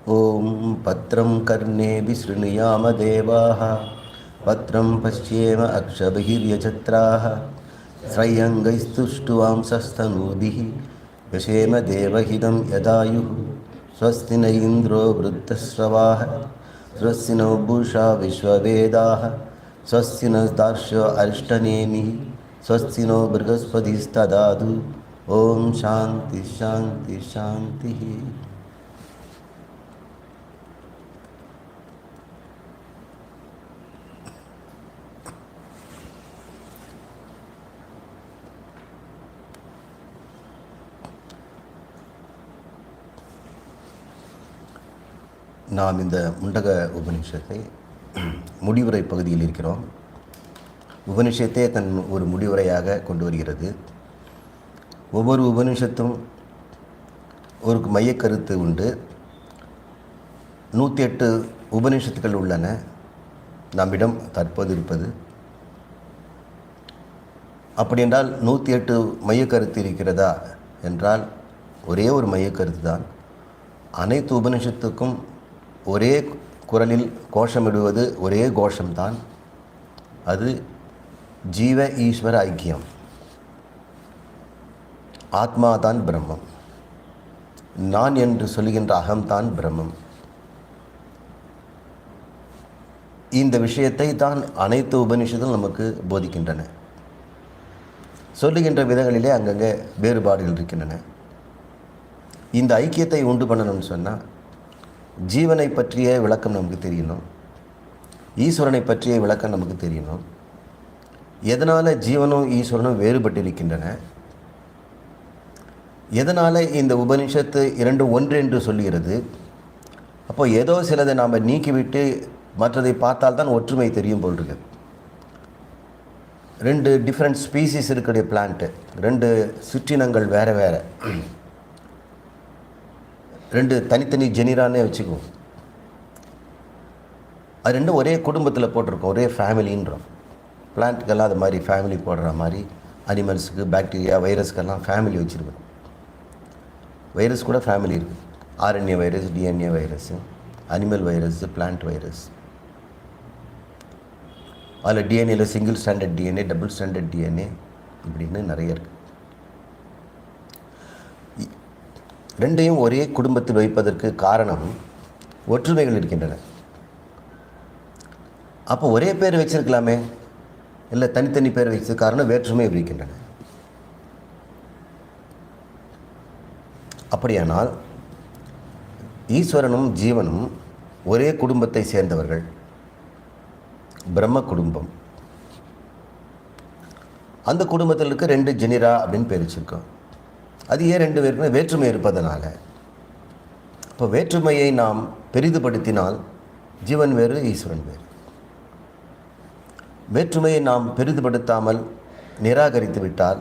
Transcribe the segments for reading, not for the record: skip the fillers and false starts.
ஓம் பத்ரம் கர்ணேபி ஸ்ருணுயாம தேவாः பத்ரம் பஷ்யேம அக்ஷபிர்யஜத்ராः ஸ்ரயங்கைஸ்துஷ்டுவாம்சஸ்தனூபிः யசேம தேவஹிதம் யதாயுः ஸ்வஸ்தி ந இந்திரோ விருத்தஸ்ரவாः ஸ்வஸ்தி நோ பூஷா விஸ்வவேதாः ஸ்வஸ்தி நஸ்தார்ஷ்யோ அரிஷ்டநேமிः ஸ்வஸ்தி நோ ப்ருஹஸ்பதிஸ்ததாது. ஓம் சாந்தி சாந்தி சாந்தி. நாம் இந்த முண்டக உபனிஷத்தை முடிவுரை பகுதியில் இருக்கிறோம். உபனிஷத்தே தன் ஒரு முடிவுரையாக கொண்டு வருகிறது. ஒவ்வொரு உபனிஷத்தும் ஒரு மையக்கருத்து உண்டு. 108 உபனிஷத்துக்கள் உள்ளன நம்மிடம் தற்போது இருப்பது. அப்படி என்றால் 108 மையக்கருத்து இருக்கிறதா என்றால் ஒரே ஒரு மையக்கருத்து தான். அனைத்து உபனிஷத்துக்கும் ஒரே குரலில் கோஷமிடுவது ஒரே கோஷம்தான். அது ஜீவ ஈஸ்வர ஐக்கியம். ஆத்மா தான் பிரம்மம். நான் என்று சொல்லுகின்ற அகம்தான் பிரம்மம். இந்த விஷயத்தை தான் அனைத்து உபனிஷத்தும் நமக்கு போதிக்கின்றன. சொல்லுகின்ற விதங்களிலே அங்கங்கே வேறுபாடுகள் இருக்கின்றன. இந்த ஐக்கியத்தை உண்டு பண்ணணும்னு சொன்னால் ஜீவனை பற்றிய விளக்கம் நமக்கு தெரியணும், ஈஸ்வரனை பற்றிய விளக்கம் நமக்கு தெரியணும். எதனால் ஜீவனும் ஈஸ்வரனும் வேறுபட்டிருக்கின்றன, எதனால் இந்த உபனிஷத்து இரண்டும் ஒன்று என்று சொல்லுகிறது. அப்போ ஏதோ சிலதை நாம் நீக்கிவிட்டு மற்றதை பார்த்தால்தான் ஒற்றுமை தெரியும் போல் இருக்கு. 2 டிஃப்ரெண்ட் ஸ்பீசிஸ் இருக்கக்கூடிய பிளான்ட்டு, 2 சிற்றினங்கள் வேறு வேறு, 2 தனித்தனி ஜெனிரானே வச்சுக்குவோம். அது 2 ஒரே குடும்பத்தில் போட்டிருக்கோம், ஒரே ஃபேமிலின்றோம். பிளான்ட்டுக்கெல்லாம் அது மாதிரி ஃபேமிலி போடுற மாதிரி அனிமல்ஸுக்கு, பாக்டீரியா, வைரஸ்க்கெல்லாம் ஃபேமிலி வச்சுருக்கோம். வைரஸ் கூட ஃபேமிலி இருக்குது. RNA virus, DNA virus, animal virus, plant virus. அதில் டிஎன்ஏல single standard DNA, double standard DNA இப்படின்னு நிறைய இருக்குது. 2ஐயும் ஒரே குடும்பத்தில் வைப்பதற்கு காரணம் ஒற்றுமைகள் இருக்கின்றன. அப்போ ஒரே பேர் வச்சிருக்கலாமே, இல்லை தனித்தனி பேர் வச்சது காரணம் வேற்றுமை இருக்கின்றன. அப்படியானால் ஈஸ்வரனும் ஜீவனும் ஒரே குடும்பத்தை சேர்ந்தவர்கள், பிரம்ம குடும்பம். அந்த குடும்பத்தில் இருக்க 2 ஜெனிரா அப்படின்னு பேர் வச்சுருக்கோம். அது ஏன் 2 பேருக்குமே வேற்றுமை இருப்பதனால. இப்போ வேற்றுமையை நாம் பெரிதுபடுத்தினால் ஜீவன் வேறு, ஈஸ்வரன் வேறு. வேற்றுமையை நாம் பெரிதுபடுத்தாமல் நிராகரித்து விட்டால்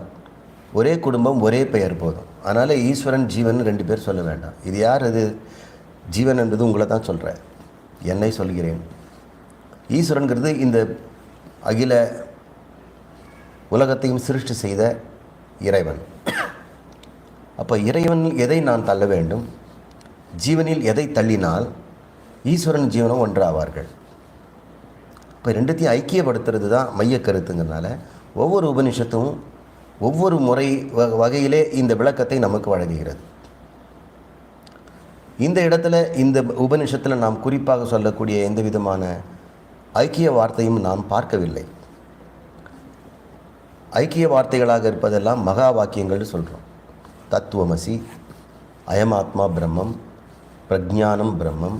ஒரே குடும்பம், ஒரே பெயர் போதும். அதனால் ஈஸ்வரன் ஜீவன் 2 பேர் சொல்ல வேண்டாம். இது யார்? அது ஜீவன் என்பது உங்களை தான் சொல்கிறேன், என்னை சொல்கிறேன். ஈஸ்வரனுங்கிறது இந்த அகில உலகத்தையும் சிருஷ்டி செய்த இறைவன். அப்போ இறைவனில் எதை நான் தள்ள வேண்டும், ஜீவனில் எதை தள்ளினால் ஈஸ்வரன் ஜீவனும் ஒன்றாவார்கள். இப்போ 2த்தையும் ஐக்கியப்படுத்துறது தான் மைய கருத்துங்கிறதுனால ஒவ்வொரு உபனிஷத்தும் ஒவ்வொரு முறை வகையிலே இந்த விளக்கத்தை நமக்கு வழங்குகிறது. இந்த இடத்துல இந்த உபனிஷத்தில் நாம் குறிப்பாக சொல்லக்கூடிய எந்த விதமான ஐக்கிய வார்த்தையும் நாம் பார்க்கவில்லை. ஐக்கிய வார்த்தைகளாக இருப்பதெல்லாம் மகா வாக்கியங்கள்னு சொல்கிறோம். தத்துவமசி, அயமாத்மா பிரம்மம், பிரஜானம் பிரம்மம்,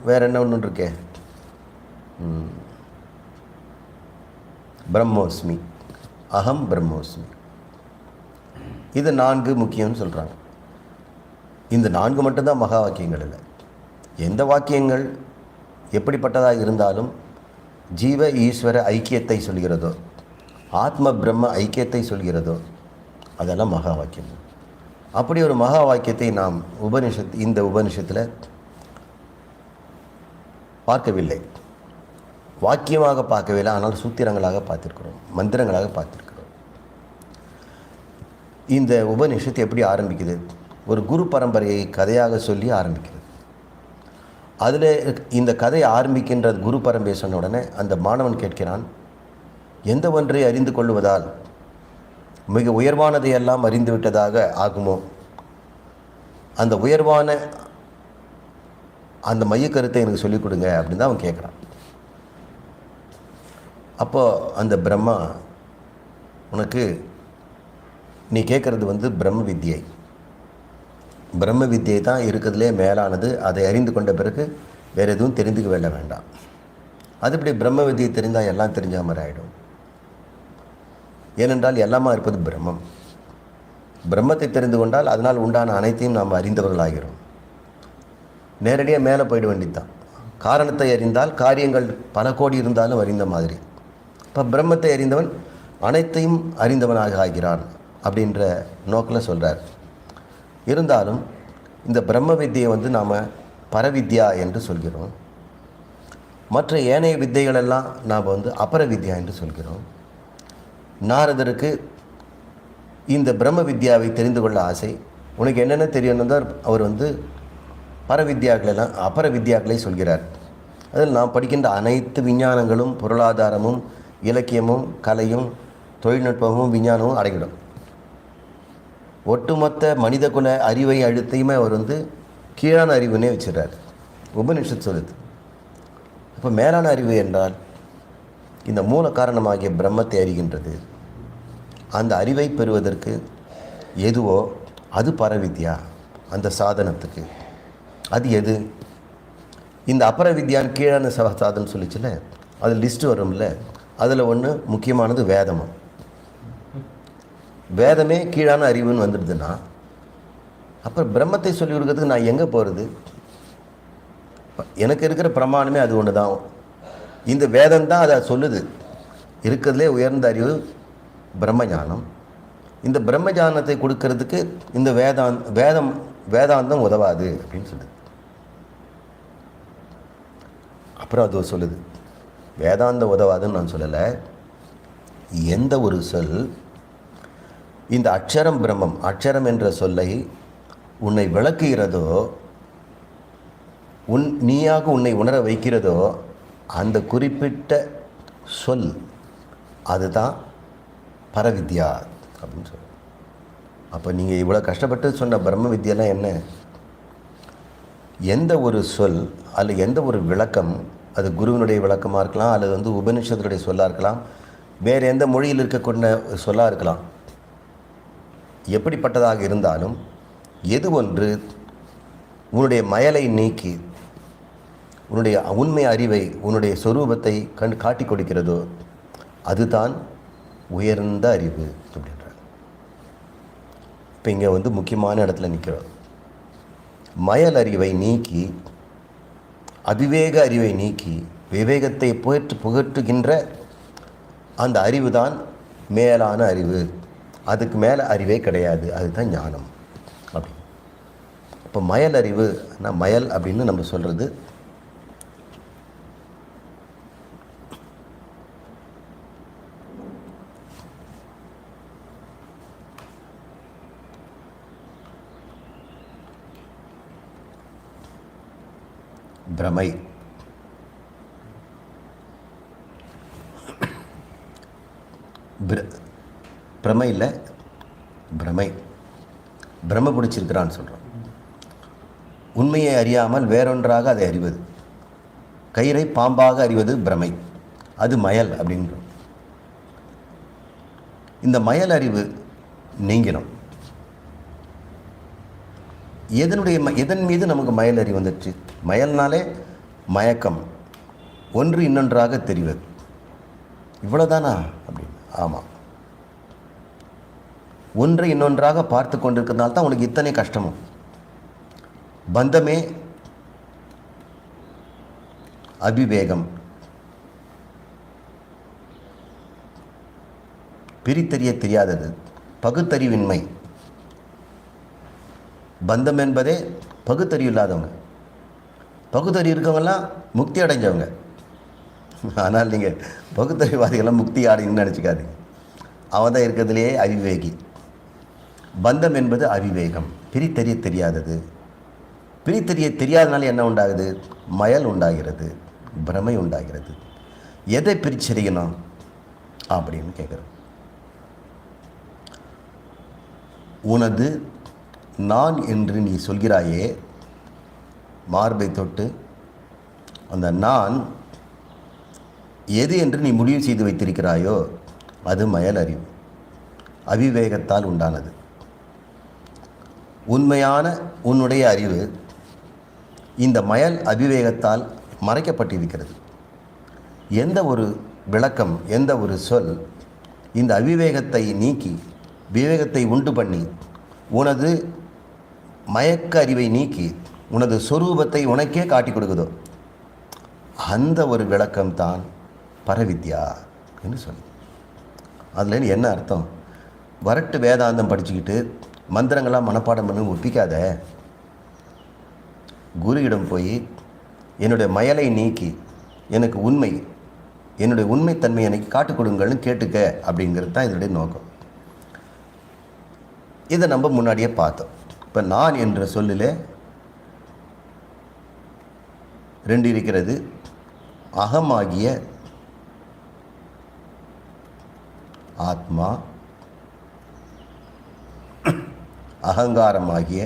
வேற என்ன ஒன்று இருக்கே, பிரம்மோஸ்மி, அகம் பிரம்மோஸ்மி. இது 4 முக்கியம்னு சொல்கிறாங்க. இந்த 4 மட்டும்தான் மகா வாக்கியங்கள் இல்லை. எந்த வாக்கியங்கள் எப்படிப்பட்டதாக இருந்தாலும் ஜீவ ஈஸ்வர ஐக்கியத்தை சொல்கிறதோ, ஆத்ம பிரம்ம ஐக்கியத்தை சொல்கிறதோ, அதெல்லாம் மகா வாக்கியம். அப்படி ஒரு மகா வாக்கியத்தை நாம் இந்த உபனிஷத்தில் பார்க்கவில்லை. வாக்கியமாக பார்க்கவில்லை, ஆனால் சூத்திரங்களாக பார்த்திருக்கிறோம், மந்திரங்களாக பார்த்திருக்கிறோம். இந்த உபநிஷத்து எப்படி ஆரம்பிக்குது? ஒரு குரு பரம்பரையை கதையாக சொல்லி ஆரம்பிக்கிறது. அதில் இந்த கதை ஆரம்பிக்கின்ற குரு பரம்பரை சொன்ன உடனே அந்த மாணவன் கேட்கிறான், எந்த ஒன்றை அறிந்து கொள்வதால் மிக உயர்வானதையெல்லாம் அறிந்து விட்டதாக ஆகுமோ? அந்த உயர்வான அந்த மையக்கருத்தை எனக்கு சொல்லிக் கொடுங்க அப்படின்னு தான் அவன் கேட்குறான். அப்போது அந்த பிரம்மா, உனக்கு நீ கேட்குறது பிரம்ம வித்தியை. பிரம்ம வித்தியை தான் இருக்கிறதுலே மேலானது. அதை அறிந்து கொண்ட பிறகு வேறு எதுவும் தெரிந்துக்க வேண்டாம். அது இப்படி பிரம்ம வித்தியை தெரிந்தால் எல்லாம் தெரிஞ்ச மாதிரி ஆகிடும். ஏனென்றால் எல்லாமா இருப்பது பிரம்மம். பிரம்மத்தை தெரிந்து கொண்டால் அதனால் உண்டான அனைத்தையும் நாம் அறிந்தவர்களாகிறோம். நேரடியாக மேலே போயிட வேண்டியதுதான். காரணத்தை அறிந்தால் காரியங்கள் பல கோடி இருந்தாலும் அறிந்த மாதிரி. இப்போ பிரம்மத்தை அறிந்தவன் அனைத்தையும் அறிந்தவனாக ஆகிறான் அப்படின்ற நோக்கில் சொல்கிறார். இருந்தாலும் இந்த பிரம்ம வித்தியை நாம் பரவித்யா என்று சொல்கிறோம். மற்ற ஏனைய வித்தைகளெல்லாம் நாம் அபர வித்யா என்று சொல்கிறோம். நாரதருக்கு இந்த பிரம்ம வித்யாவை தெரிந்து கொள்ள ஆசை. உனக்கு என்னென்ன தெரியணும் தான் அவர் பரவித்யாக்களெல்லாம் அபர வித்யாக்களை சொல்கிறார். அதில் நாம் படிக்கின்ற அனைத்து விஞ்ஞானங்களும் பொருளாதாரமும் இலக்கியமும் கலையும் தொழில்நுட்பமும் விஞ்ஞானமும் அடங்கிடும். ஒட்டுமொத்த மனித குல அறிவை அழுத்தையுமே அவர் கீழான அறிவுன்னே வச்சுறார். உபனிஷத் சொல்லுது. இப்போ மேலான அறிவு என்றால் இந்த மூல காரணமாகிய பிரம்மத்தை அறிகின்றது. அந்த அறிவை பெறுவதற்கு எதுவோ அது பரவித்யா. அந்த சாதனத்துக்கு அது எது? இந்த அபர வித்யான் கீழான சாதனம் சொல்லிச்சுல, அது லிஸ்ட்டு வரும்ல. அதில் ஒன்று முக்கியமானது வேதமும். வேதமே கீழான அறிவுன்னு வந்துடுதுன்னா அப்புறம் பிரம்மத்தை சொல்லி கொடுக்கறதுக்கு நான் எங்கே போகிறது? எனக்கு இருக்கிற பிரமாணமே அது ஒன்று தான். இந்த வேதம் தான் அதை சொல்லுது. இருக்கிறதுலே உயர்ந்த அறிவு பிரம்ம ஞானம். இந்த பிரம்ம ஞானத்தை கொடுக்கறதுக்கு இந்த வேதாந்தம் உதவாது அப்படின்னு சொல்லுது. அப்புறம் அது சொல்லுது, வேதாந்தம் உதவாதுன்னு நான் சொல்லலை. எந்த ஒரு சொல் இந்த அக்ஷரம் பிரம்மம், அக்ஷரம் என்ற சொல்லை உன்னை விளக்குகிறதோ, நீயாக உன்னை உணர வைக்கிறதோ, அந்த குறிப்பிட்ட சொல் அதுதான் பரவித்யா அப்படின்னு சொல்லு. அப்போ நீங்கள் இவ்வளோ கஷ்டப்பட்டு சொன்ன பிரம்ம வித்யெல்லாம் என்ன? எந்த ஒரு சொல் அல்லது எந்த ஒரு விளக்கம், அது குருவினுடைய விளக்கமாக இருக்கலாம், அல்லது உபனிஷத்துடைய சொல்லாக இருக்கலாம், வேறு எந்த மொழியில் இருக்கக்கூடிய சொல்லாக இருக்கலாம். எப்படிப்பட்டதாக இருந்தாலும் எது ஒன்று உன்னுடைய மயலை நீக்கி உன்னுடைய உண்மை அறிவை, உன்னுடைய சொரூபத்தை காட்டி கொடுக்கிறதோ அதுதான் உயர்ந்த அறிவு அப்படின்றார். இப்போ இங்கே முக்கியமான இடத்துல நிற்கிறோம். மயல் அறிவை நீக்கி அவிவேக அறிவை நீக்கி விவேகத்தை புகற்றுகின்ற அந்த அறிவு தான் மேலான அறிவு. அதுக்கு மேலே அறிவே கிடையாது. அதுதான் ஞானம் அப்படி. இப்போ மயல் அறிவு, மயல் அப்படின்னு நம்ம சொல்கிறது பிரமை. பிரமை இல்லை, பிரமை. பிரம்ம பிடிச்சிருக்கிறான்னு சொல்கிறோம். உண்மையை அறியாமல் வேறொன்றாக அதை அறிவது. கயிறை பாம்பாக அறிவது பிரமை. அது மயல் அப்படின்றோம். இந்த மயல் அறிவு நீங்கிடும். எதன் மீது நமக்கு மயல் அறிவு வந்துடுச்சு? மயல்னாலே மயக்கம், ஒன்று இன்னொன்றாக தெரிவது. இவ்வளோதானா அப்படின்னு? ஆமாம். ஒன்றை இன்னொன்றாக பார்த்து கொண்டிருக்கிறதுனால தான் உனக்கு இத்தனை கஷ்டமும். பந்தமே அபிவேகம், பிரித்தறிய தெரியாதது, பகுத்தறிவின்மை. பந்தம் என்பதே பகுத்தறிவு இல்லாதவங்க. பகுத்தறிவு இருக்கவங்கெல்லாம் முக்தி அடைஞ்சவங்க. ஆனால் நீங்கள் பகுத்தறிவாதிகள்லாம் முக்தி அடையுன்னு நினச்சிக்காதீங்க. அவன் தான் இருக்கிறதுலையே அவிவேகி. பந்தம் என்பது அவிவேகம், பிரித்தறிய தெரியாதது. பிரித்தறிய தெரியாதனால என்ன உண்டாகுது? மயல் உண்டாகிறது, பிரமை உண்டாகிறது. எதை பிரிச்சறியணும் அப்படின்னு கேட்குறேன். உனது நான் என்று நீ சொல்கிறாயே, மார்பை தொட்டு, அந்த நான் எது என்று நீ முடிவு செய்து வைத்திருக்கிறாயோ அது மயல் அறிவு, அவிவேகத்தால் உண்டானது. உண்மையான உன்னுடைய அறிவு இந்த மயல் அவிவேகத்தால் மறைக்கப்பட்டிருக்கிறது. எந்த ஒரு விளக்கம், எந்த ஒரு சொல் இந்த அவிவேகத்தை நீக்கி விவேகத்தை உண்டு பண்ணி உனது மயக்க அறிவை நீக்கி உனது சொரூபத்தை உனக்கே காட்டி கொடுக்குதோ அந்த ஒரு விளக்கம்தான் பரவித்யா என்று சொல்லி. அதில் என்ன அர்த்தம்? வரட்டு வேதாந்தம் படிச்சுக்கிட்டு மந்திரங்களாக மனப்பாடம் பண்ணி ஒப்பிக்காத. குருவிடம் போய் என்னுடைய மயலை நீக்கி எனக்கு உண்மை, என்னுடைய உண்மைத்தன்மை எனக்கு காட்டுக் கொடுங்கள்னு கேட்டுக்க அப்படிங்கிறது தான் இதனுடைய நோக்கம். இதை நம்ம முன்னாடியே பார்த்தோம். இப்போ நான் என்ற சொல்லில் ரெண்டு இருக்கிறது. அகமாகிய ஆத்மா, அகங்காரமாகிய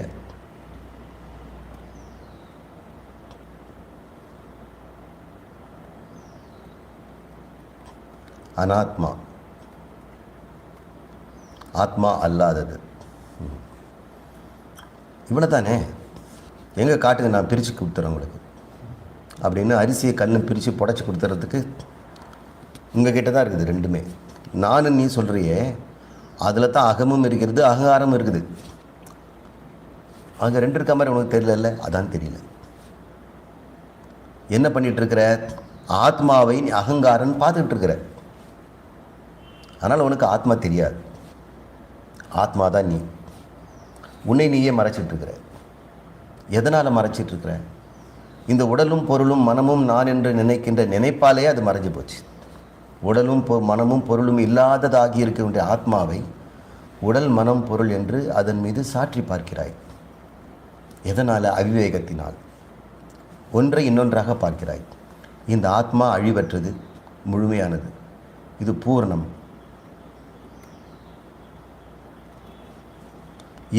அனாத்மா, ஆத்மா அல்லாதது. இவ்வளோ தானே. எங்கே காட்டுங்க, நான் பிரித்து கொடுத்துறேன் உங்களுக்கு அப்படின்னு அரிசியை கல்லை பிரித்து புடச்சி கொடுத்துறதுக்கு உங்கள் கிட்ட தான் இருக்குது ரெண்டுமே. நான் நீ சொல்கிறியே, அதில் தான் அகமும் இருக்கிறது, அகங்காரமும் இருக்குது. அங்கே ரெண்டு இருக்க மாதிரி உனக்கு தெரியல. அதான் தெரியல. என்ன பண்ணிகிட்ருக்கிற? ஆத்மாவை நீ அகங்காரன்னு பார்த்துக்கிட்டு இருக்கிற. அதனால் உனக்கு ஆத்மா தெரியாது. ஆத்மா தான் நீ. உன்னை நீயே மறைச்சிட்ருக்கிற. எதனால் மறைச்சிட்ருக்கிற? இந்த உடலும் பொருளும் மனமும் நான் என்று நினைக்கின்ற நினைப்பாலே அது மறைஞ்சு போச்சு. உடலும் மனமும் பொருளும் இல்லாததாகி இருக்கின்ற ஆத்மாவை உடல் மனம் பொருள் என்று அதன் மீது சாற்றி பார்க்கிறாய். எதனால்? அவிவேகத்தினால். ஒன்றை இன்னொன்றாக பார்க்கிறாய். இந்த ஆத்மா அழிவற்றது, முழுமையானது, இது பூர்ணம்.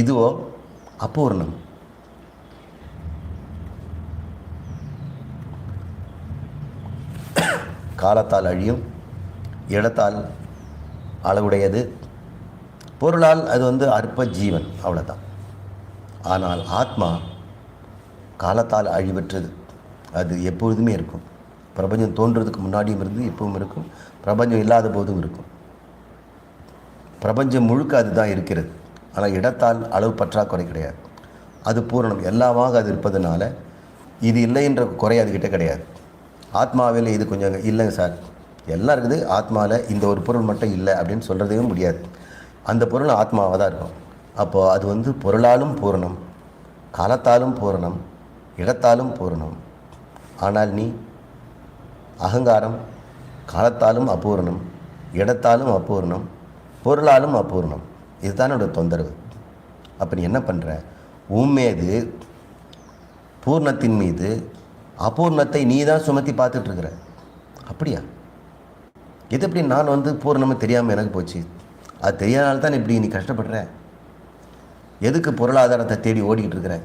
இதுவோ அபூர்ணம். காலத்தால் அழியும், இடத்தால் அளவுடையது, பொருளால் அது அற்ப ஜீவன், அவ்வளோதான். ஆனால் ஆத்மா காலத்தால் அழிவற்றது. அது எப்பொழுதுமே இருக்கும். பிரபஞ்சம் தோன்றுறதுக்கு முன்னாடியும் இருந்து இப்பவும் இருக்கும், பிரபஞ்சம் இல்லாத போதும் இருக்கும். பிரபஞ்சம் முழுக்க அதுதான் இருக்கிறது. ஆனால் இடத்தால் அளவு பற்றாக்குறை கிடையாது. அது பூரணம், எல்லாமாக அது இருப்பதனால இது இல்லை என்ற குறை அதுக்கிட்ட கிடையாது. ஆத்மாவில் இது கொஞ்சம் இல்லைங்க சார், எல்லாம் இருக்குது, ஆத்மாவில் இந்த ஒரு பொருள் மட்டும் இல்லை அப்படின்னு சொல்கிறதே முடியாது. அந்த பொருள் ஆத்மாவாக தான் இருக்கும். அப்போது அது பொருளாலும் பூரணம், காலத்தாலும் பூரணம், இடத்தாலும் பூரணம். ஆனால் நீ அகங்காரம், காலத்தாலும் அபூரணம், இடத்தாலும் அபூரணம், பொருளாலும் அபூரணம். இதுதான் என்னோட தொந்தரவு. அப்போ நீ என்ன பண்ணுற? உம்மீது பூர்ணத்தின் மீது அபூர்ணத்தை நீ தான் சுமத்தி பார்த்துட்ருக்குற. அப்படியா? இது எப்படி நான் பூர்ணமாக தெரியாமல் எனக்கு போச்சு? அது தெரியாதனால தான் இப்படி நீ கஷ்டப்படுற. எதுக்கு பொருளாதாரத்தை தேடி ஓடிக்கிட்டு இருக்கிற?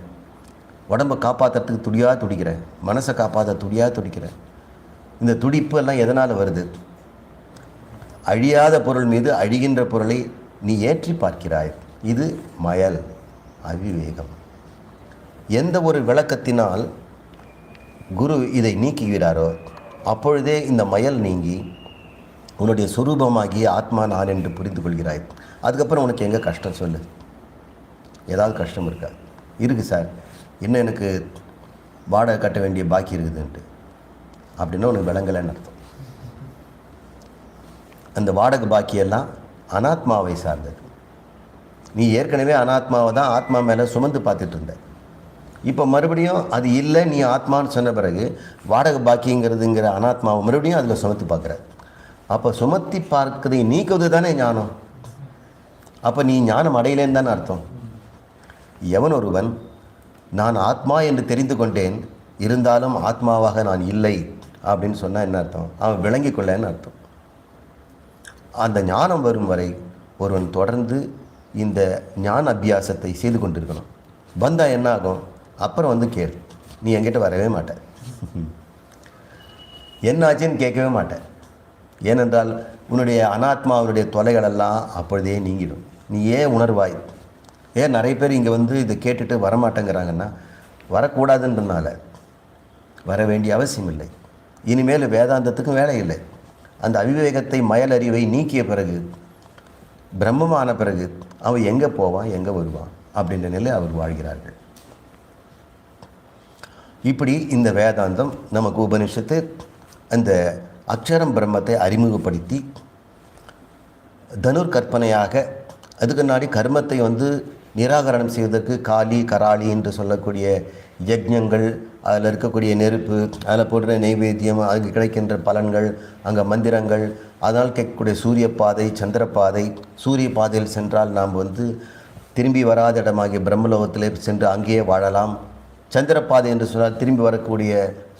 உடம்பை காப்பாற்றுறதுக்கு துடியாக துடிக்கிற, மனசை காப்பாற்ற துடியாக துடிக்கிற. இந்த துடிப்பு எல்லாம் எதனால் வருது? அழியாத பொருள் மீது அழிகின்ற பொருளை நீ ஏற்றி பார்க்கிறாய். இது மயல், அவிவேகம். எந்த ஒரு விளக்கத்தினால் குரு இதை நீக்குகிறாரோ அப்பொழுதே இந்த மயல் நீங்கி உன்னுடைய சுரூபமாகிய ஆத்மா நான் என்று புரிந்து கொள்கிறாய். அதுக்கப்புறம் உனக்கு எங்கே கஷ்டம் சொல்லு? ஏதாவது கஷ்டம் இருக்கா? இருக்குது சார், இன்னும் எனக்கு வாடகை கட்ட வேண்டிய பாக்கி இருக்குதுன்ட்டு அப்படின்னா உனக்கு விளங்கலைன்னு அர்த்தம். அந்த வாடகை பாக்கியெல்லாம் அனாத்மாவை சார்ந்தது. நீ ஏற்கனவே அனாத்மாவை தான் ஆத்மா மேலே சுமந்து பார்த்துட்டு இருந்த. இப்போ மறுபடியும் அது இல்லை, நீ ஆத்மான்னு சொன்ன பிறகு வாடகை பாக்கிங்கிறதுங்கிற அனாத்மாவை மறுபடியும் அதில் சுமத்தி பார்க்குற. அப்போ சுமத்தி பார்க்கதை நீக்குவது தானே ஞானம். அப்போ நீ ஞானம் அடையலேன்னு தானே அர்த்தம். எவன் ஒருவன் நான் ஆத்மா என்று தெரிந்து கொண்டேன், இருந்தாலும் ஆத்மாவாக நான் இல்லை அப்படின்னு சொன்னால் என்ன அர்த்தம்? அவன் விளங்கி கொள்ளன்னு அர்த்தம். அந்த ஞானம் வரும் வரை ஒருவன் தொடர்ந்து இந்த ஞான அபியாசத்தை செய்து கொண்டிருக்கணும். வந்தால் என்ன ஆகும்? அப்புறம் வந்து கேள், நீ என்கிட்ட வரவே மாட்ட, என்னாச்சுன்னு கேட்கவே மாட்டேன். ஏனென்றால் உன்னுடைய அனாத்மாவுடைய தொலைகளெல்லாம் அப்பொழுதே நீங்கிடும். நீ ஏன் உணர்வாய்? ஏன் நிறைய பேர் இங்கே வந்து இதை கேட்டுட்டு வரமாட்டேங்கிறாங்கன்னா, வரக்கூடாதுன்றனால. வர வேண்டிய அவசியம் இல்லை. இனிமேல் வேதாந்தத்துக்கும் வேலை இல்லை. அந்த அவிவேகத்தை மயலறிவை நீக்கிய பிறகு, பிரம்மமான பிறகு அவன் எங்கே போவான், எங்கே வருவான் அப்படின்ற நிலை அவர் வாழ்கிறார்கள். இப்படி இந்த வேதாந்தம் நமக்கு உபனிஷத்து அந்த அக்ஷரம் பிரம்மத்தை அறிமுகப்படுத்தி தனுர் கற்பனையாக, அதுக்கு முன்னாடி கர்மத்தை வந்து நிராகரணம் செய்வதற்கு காளி கராளி என்று சொல்லக்கூடிய யஜ்ஞங்கள், அதில் இருக்கக்கூடிய நெருப்பு, அதில் போடுற நைவேத்தியம், அதுக்கு கிடைக்கின்ற பலன்கள், அங்கே மந்திரங்கள், அதனால் கேட்கக்கூடிய சூரிய பாதை சந்திர பாதை. சூரிய பாதையில் சென்றால் நாம் வந்து திரும்பி வராத இடமாகிய பிரம்மலோகத்திலே சென்று அங்கேயே வாழலாம். சந்திரப்பாதை என்று சொன்னால் திரும்பி வரக்கூடிய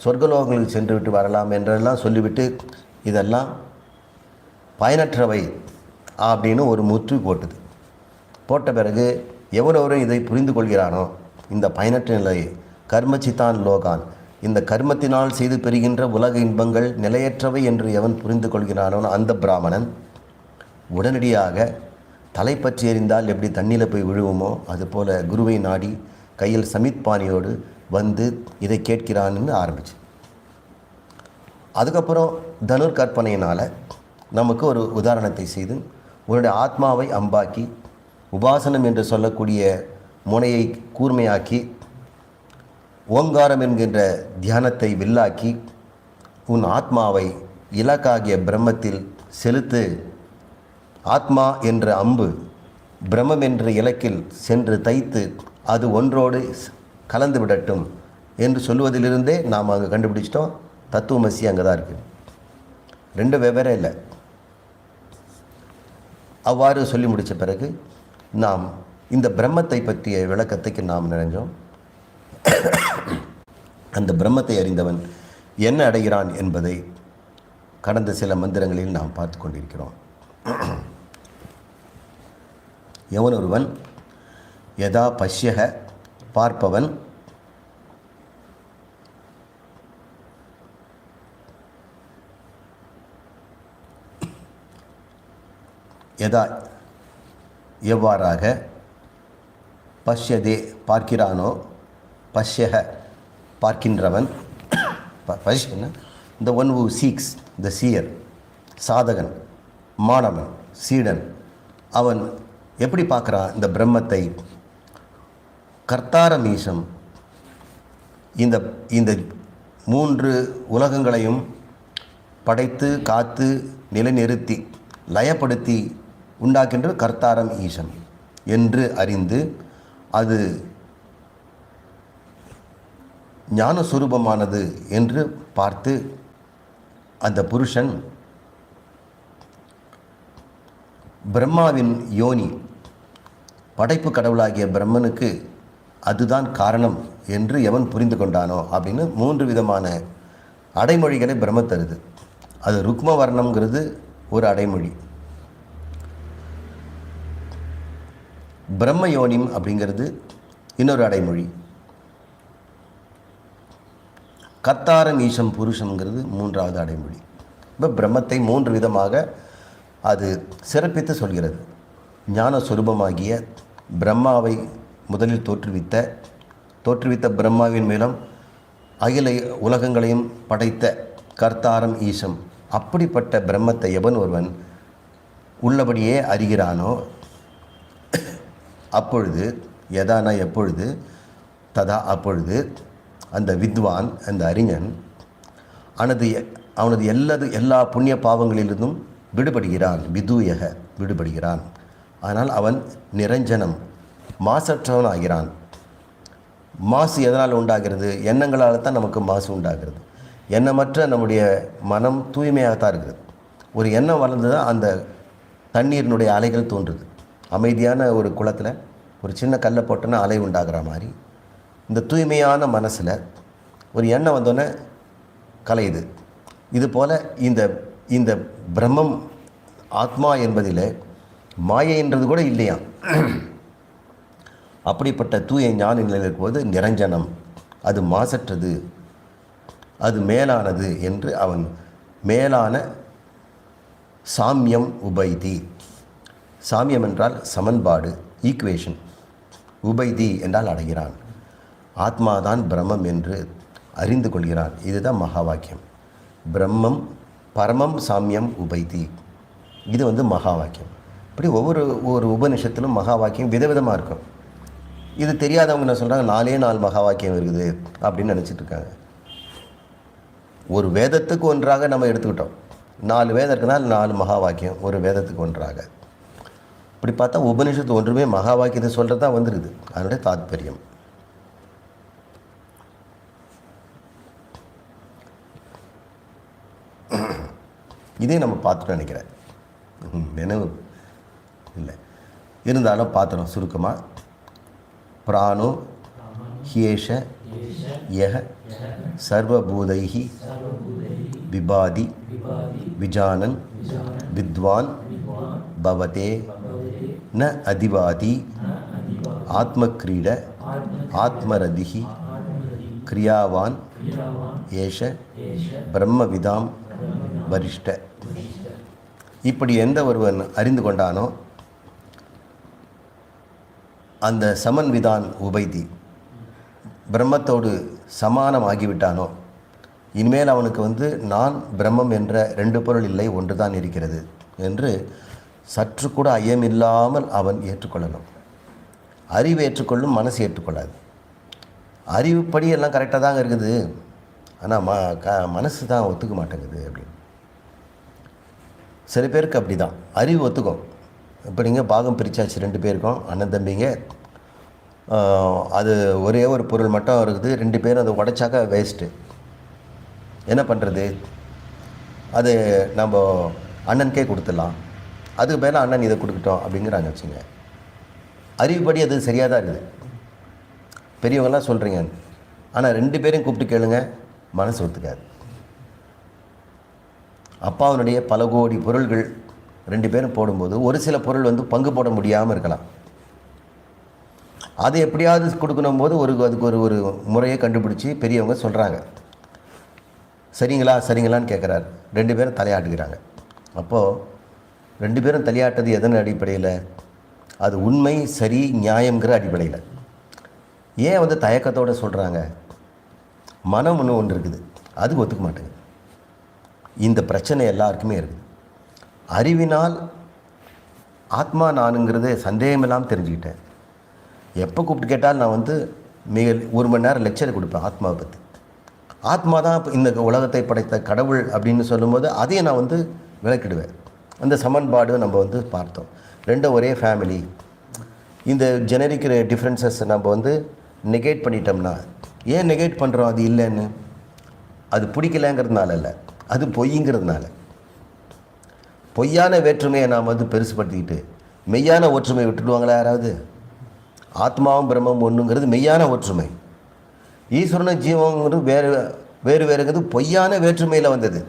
சொர்க்கலோகங்களுக்கு சென்று விட்டு வரலாம் என்றெல்லாம் சொல்லிவிட்டு, இதெல்லாம் பயனற்றவை அப்படின்னு ஒரு முற்று போட்டது. போட்ட பிறகு எவரவரும் இதை புரிந்து கொள்கிறானோ, இந்த பயனற்ற நிலையை கர்மச்சித்தான் லோகான், இந்த கர்மத்தினால் செய்து பெறுகின்ற உலக இன்பங்கள் நிலையற்றவை என்று எவன் புரிந்து கொள்கிறானோ அந்த பிராமணன் உடனடியாக தலை பற்றி எறிந்தால் எப்படி தண்ணியில் போய் விழுவுமோ அதுபோல் குருவை நாடி கையில் சமித்பானியோடு வந்து இதை கேட்கிறான்னு ஆரம்பிச்சு. அதுக்கப்புறம் தனுர் கற்பனையினால் நமக்கு ஒரு உதாரணத்தை செய்து உன்னுடைய ஆத்மாவை அம்பாக்கி உபாசனம் என்று சொல்லக்கூடிய முனையை கூர்மையாக்கி ஓங்காரம் என்கின்ற தியானத்தை வில்லாக்கி உன் ஆத்மாவை இலக்காகிய பிரம்மத்தில் செலுத்து. ஆத்மா என்ற அம்பு பிரம்மம் என்ற இலக்கில் சென்று தைத்து அது ஒன்றோடு கலந்து விடட்டும் என்று சொல்லுவதிலிருந்தே நாம் அங்கே கண்டுபிடிச்சிட்டோம். தத்துவமசி அங்கே தான் இருக்குது, ரெண்டு வெவ்வேறு இல்லை. அவ்வாறு சொல்லி முடித்த பிறகு நாம் இந்த பிரம்மத்தை பற்றிய விளக்கத்துக்கு நாம் நினைஞ்சோம். அந்த பிரம்மத்தை அறிந்தவன் என்ன அடைகிறான் என்பதை கடந்த சில மந்திரங்களில் நாம் பார்த்து கொண்டிருக்கிறோம். எவன் ஒருவன் யதா பஷ்யக பார்ப்பவன் யதா எவ்வாறாக பஷ்யதே பார்க்கிறானோ, பஷ்யக பார்க்கின்றவன், பஷ்யன the one who seeks, the seer, சாதகன், மாணவன், சீடன், அவன் எப்படி பார்க்குறான் இந்த பிரம்மத்தை? கர்த்தாரமீசம், இந்த இந்த மூன்று உலகங்களையும் படைத்து காத்து நிலைநிறுத்தி லயப்படுத்தி உண்டாக்கின்ற கர்த்தாரம் ஈசம் என்று அறிந்து அது ஞானஸ்வரூபமானது என்று பார்த்து அந்த புருஷன் பிரம்மாவின் யோனி, படைப்பு கடவுளாகிய பிரம்மனுக்கு அதுதான் காரணம் என்று எவன் புரிந்து கொண்டானோ அப்படின்னு 3 விதமான அடைமொழிகளை பிரம்ம தருது. அது ருக்ம வர்ணம்ங்கிறது ஒரு அடைமொழி, பிரம்ம யோனிம் அப்படிங்கிறது இன்னொரு அடைமொழி, கர்த்தாரம் ஈசம் புருஷங்கிறது 3வது அடைமொழி. இப்போ பிரம்மத்தை 3 விதமாக அது சிறப்பித்து சொல்கிறது. ஞான சொரூபமாகிய பிரம்மாவை முதலில் தோற்றுவித்த பிரம்மாவின் மூலம் அகில உலகங்களையும் படைத்த கர்த்தாரம் ஈசம், அப்படிப்பட்ட பிரம்மத்தை எவன் ஒருவன் உள்ளபடியே அறிகிறானோ அப்பொழுது, யதானா எப்பொழுது, ததா அப்பொழுது அந்த வித்வான், அந்த அறிஞன் அவனது எல்லா புண்ணிய பாவங்களிலிருந்தும் விடுபடுகிறான். விதூயக விடுபடுகிறான். ஆனால் அவன் நிரஞ்சனம், மாசற்றவன் ஆகிறான். மாசு எதனால் உண்டாகிறது? எண்ணங்களால் தான் நமக்கு மாசு உண்டாகிறது. எண்ணமற்ற நம்முடைய மனம் தூய்மையாகத்தான் இருக்குது. ஒரு எண்ணம் வளர்ந்து தான் அந்த தண்ணீரினுடைய அலைகள் தோன்றுது. அமைதியான ஒரு குளத்தில் ஒரு சின்ன கல்லை போட்டோன்னா அலை உண்டாகிற மாதிரி இந்த தூய்மையான மனசில் ஒரு எண்ணம் வந்தோடனே கலையுது. இது போல் இந்த இந்த பிரம்மம் ஆத்மா என்பதில் மாயைன்றது கூட இல்லையா. அப்படிப்பட்ட தூய ஞான நிலையில் இருக்கும்போது நிரஞ்சனம், அது மாசற்றது, அது மேலானது என்று அவன் மேலான சாமியம் உபைதி. சாமியம் என்றால் சமன்பாடு, ஈக்குவேஷன். உபைதி என்றால் அடைகிறான். ஆத்மாதான் பிரம்மம் என்று அறிந்து கொள்கிறான். இதுதான் மகா வாக்கியம். பிரம்மம் பரமம் சாமியம் உபைதி. இது மகா வாக்கியம். இப்படி ஒவ்வொரு உபநிஷத்திலும் மகா வாக்கியம் விதவிதமாக இருக்கும். இது தெரியாதவங்க என்ன சொல்கிறாங்க, 4 மகா வாக்கியம் இருக்குது அப்படின்னு நினச்சிட்டு இருக்காங்க. ஒரு வேதத்துக்கு ஒன்றாக நம்ம எடுத்துக்கிட்டோம். 4 வேதம் இருக்குனால் 4 மகா வாக்கியம் ஒரு வேதத்துக்கு ஒன்றாக. இப்படி பார்த்தா உபநிஷத்து ஒன்றுமே மகா வாக்கியத்தை சொல்கிறது தான் வந்துருக்குது. அதனுடைய தாத்பரியம். இதே நம்ம பார்த்துட்டு நினைக்கிறேன், நினைவு இல்லை இருந்தாலும் பார்த்துடும் சுருக்கமாக. பிராணோ ஹியேஷ யஹ சர்வபூதைஹி விபாதி விஜானன் வித்வான் பவதே ந அதிவாதி ஆத்மக்ரீட ஆத்மரதிஹி கிரியாவான் ஏஷ பிரம்மவிதாம் வரிஷ்ட. இப்படி எந்த ஒருவன் அறிந்து கொண்டானோ அந்த சமன்விதான் உபைதி, பிரம்மத்தோடு சமானம் ஆகிவிட்டானோ, இனிமேல் அவனுக்கு நான் பிரம்மம் என்ற 2 பொருள் இல்லை, ஒன்று தான் இருக்கிறது என்று சற்று கூட ஐயமில்லாமல் அவன் ஏற்றுக்கொள்ளணும். அறிவு ஏற்றுக்கொள்ளும், மனசு ஏற்றுக்கொள்ளாது. அறிவுப்படி எல்லாம் கரெக்டாக தாங்க இருக்குது, ஆனால் மனசு தான் ஒத்துக்க மாட்டேங்குது அப்படின்னு. சில பேருக்கு அப்படி தான் அறிவு ஒத்துக்கும். இப்போ நீங்கள் பாகம் பிரித்தாச்சு, 2 பேருக்கும் அண்ணன் தம்பிங்க, அது ஒரே ஒரு பொருள் மட்டும் இருக்குது, 2 பேரும் அதை உடைச்சாக்கா வேஸ்ட்டு. என்ன பண்ணுறது, அது நம்ம அண்ணனுக்கே கொடுத்துடலாம், அதுக்கு மேலே அண்ணன் இதை கொடுக்கட்டும் அப்படிங்கிறாங்க வச்சுங்க. அறிவுப்படி அது சரியாக தான் இருக்குது, பெரியவங்களாம் சொல்கிறீங்க. ஆனால் 2 பேரையும் கூப்பிட்டு கேளுங்க, மனசு ஒத்துக்காது. அப்பாவனுடைய பல கோடி பொருள்கள் 2 பேரும் போடும்போது ஒரு சில பொருள் பங்கு போட முடியாமல் இருக்கலாம். அதை எப்படியாவது கொடுக்கணும் போது அதுக்கு ஒரு முறையை கண்டுபிடிச்சி பெரியவங்க சொல்கிறாங்க. சரிங்களான்னு கேட்குறாரு. 2 பேரும் தலையாட்டுக்கிறாங்க. அப்போது 2 பேரும் தலையாட்டது எதன் அடிப்படையில்? அது உண்மை, சரி, நியாயங்கிற அடிப்படையில். ஏன் தயக்கத்தோடு சொல்கிறாங்க? மனம் ஒன்று இருக்குது, அதுக்கு ஒத்துக்க மாட்டேங்குது. இந்த பிரச்சனை எல்லாருக்குமே இருக்குது. அறிவினால் ஆத்மா நானுங்கிறது சந்தேகமெல்லாம் தெரிஞ்சுக்கிட்டேன். எப்போ கூப்பிட்டு கேட்டால் நான் மிக 1 மணி நேரம் லெக்சர் கொடுப்பேன் ஆத்மாவை பற்றி. ஆத்மா தான் இந்த உலகத்தை படைத்த கடவுள் அப்படின்னு சொல்லும்போது அதையும் நான் விளக்கிடுவேன். அந்த சமன்பாடு நம்ம பார்த்தோம். 2 ஒரே ஃபேமிலி. இந்த ஜெனரிக் டிஃப்ரென்சஸ் நம்ம நெகேட் பண்ணிட்டோம்னா, ஏன் நெகேட் பண்ணுறோம்? அது இல்லைன்னு, அது பிடிக்கலைங்கிறதுனால இல்லை, அது பொய்ங்கிறதுனால. பொய்யான வேற்றுமையை நாம் பெருசுப்படுத்திக்கிட்டு மெய்யான ஒற்றுமையை விட்டுடுவாங்களா யாராவது? ஆத்மாவும் பிரம்மம் ஒன்றுங்கிறது மெய்யான ஒற்றுமை. ஈஸ்வரன ஜீவங்கிறது வேறுங்கிறது பொய்யான வேற்றுமையில் வந்தது.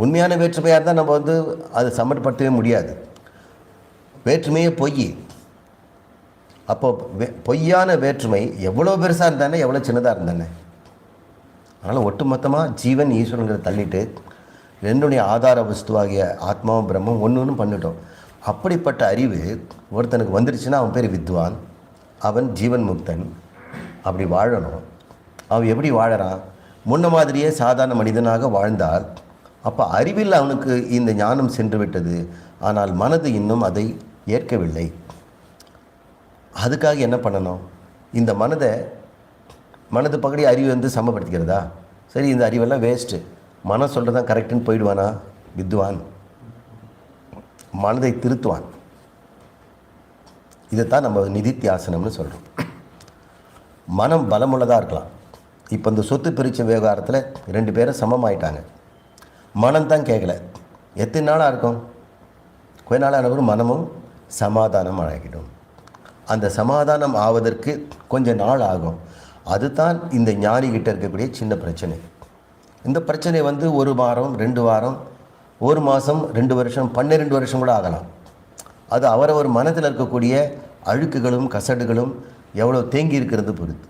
உண்மையான வேற்றுமையாக இருந்தால் நம்ம அதை சமன்படுத்தவே முடியாது. வேற்றுமையே பொய். அப்போது பொய்யான வேற்றுமை எவ்வளோ பெருசாக இருந்தானே, எவ்வளோ சின்னதாக இருந்தானே. அதனால் ஒட்டுமொத்தமாக ஜீவன் ஈஸ்வரங்கிறத தள்ளிட்டு என்னுடைய ஆதார வஸ்துவாகிய ஆத்மாவும் பிரம்மம் ஒன்று பண்ணிட்டோம். அப்படிப்பட்ட அறிவு ஒருத்தனுக்கு வந்துடுச்சுன்னா அவன் பேர் வித்வான், அவன் ஜீவன் முக்தன். அப்படி வாழணும். அவன் எப்படி வாழறான்? முன்ன மாதிரியே சாதாரண மனிதனாக வாழ்ந்தால் அப்போ அறிவில் அவனுக்கு இந்த ஞானம் சென்று விட்டது. ஆனால் மனது இன்னும் அதை ஏற்கவில்லை. அதுக்காக என்ன பண்ணணும்? இந்த மனது பகுதி அறிவு சமப்படுத்திக்கிறதா? சரி, இந்த அறிவெல்லாம் வேஸ்ட்டு, மனம் சொல்கிறதான் கரெக்டுன்னு போயிடுவானா? வித்வான் மனதை திருத்துவான். இதைத்தான் நம்ம நிதித்தியாசனம்னு சொல்கிறோம். மனம் பலமுள்ளதாக இருக்கலாம். இப்போ இந்த சொத்து பிரித்த விவகாரத்தில் 2 பேரும் சமமாயிட்டாங்க. மனம் தான் கேட்கல. எத்தனை நாளாக இருக்கும்? கொஞ்ச நாளாக அனுப்பும் மனமும் சமாதானம் ஆகிடும். அந்த சமாதானம் ஆவதற்கு கொஞ்ச நாள் ஆகும். அதுதான் இந்த ஞானிகிட்ட இருக்கக்கூடிய சின்ன பிரச்சனை. இந்த பிரச்சனை வந்து 1 வாரம் 2 வாரம் 1 மாதம் 2 வருஷம் 12 வருஷம் கூட ஆகலாம். அது அவரவர் மனதில் இருக்கக்கூடிய அழுக்குகளும் கசடுகளும் எவ்வளோ தேங்கி இருக்கிறது பொறுத்து.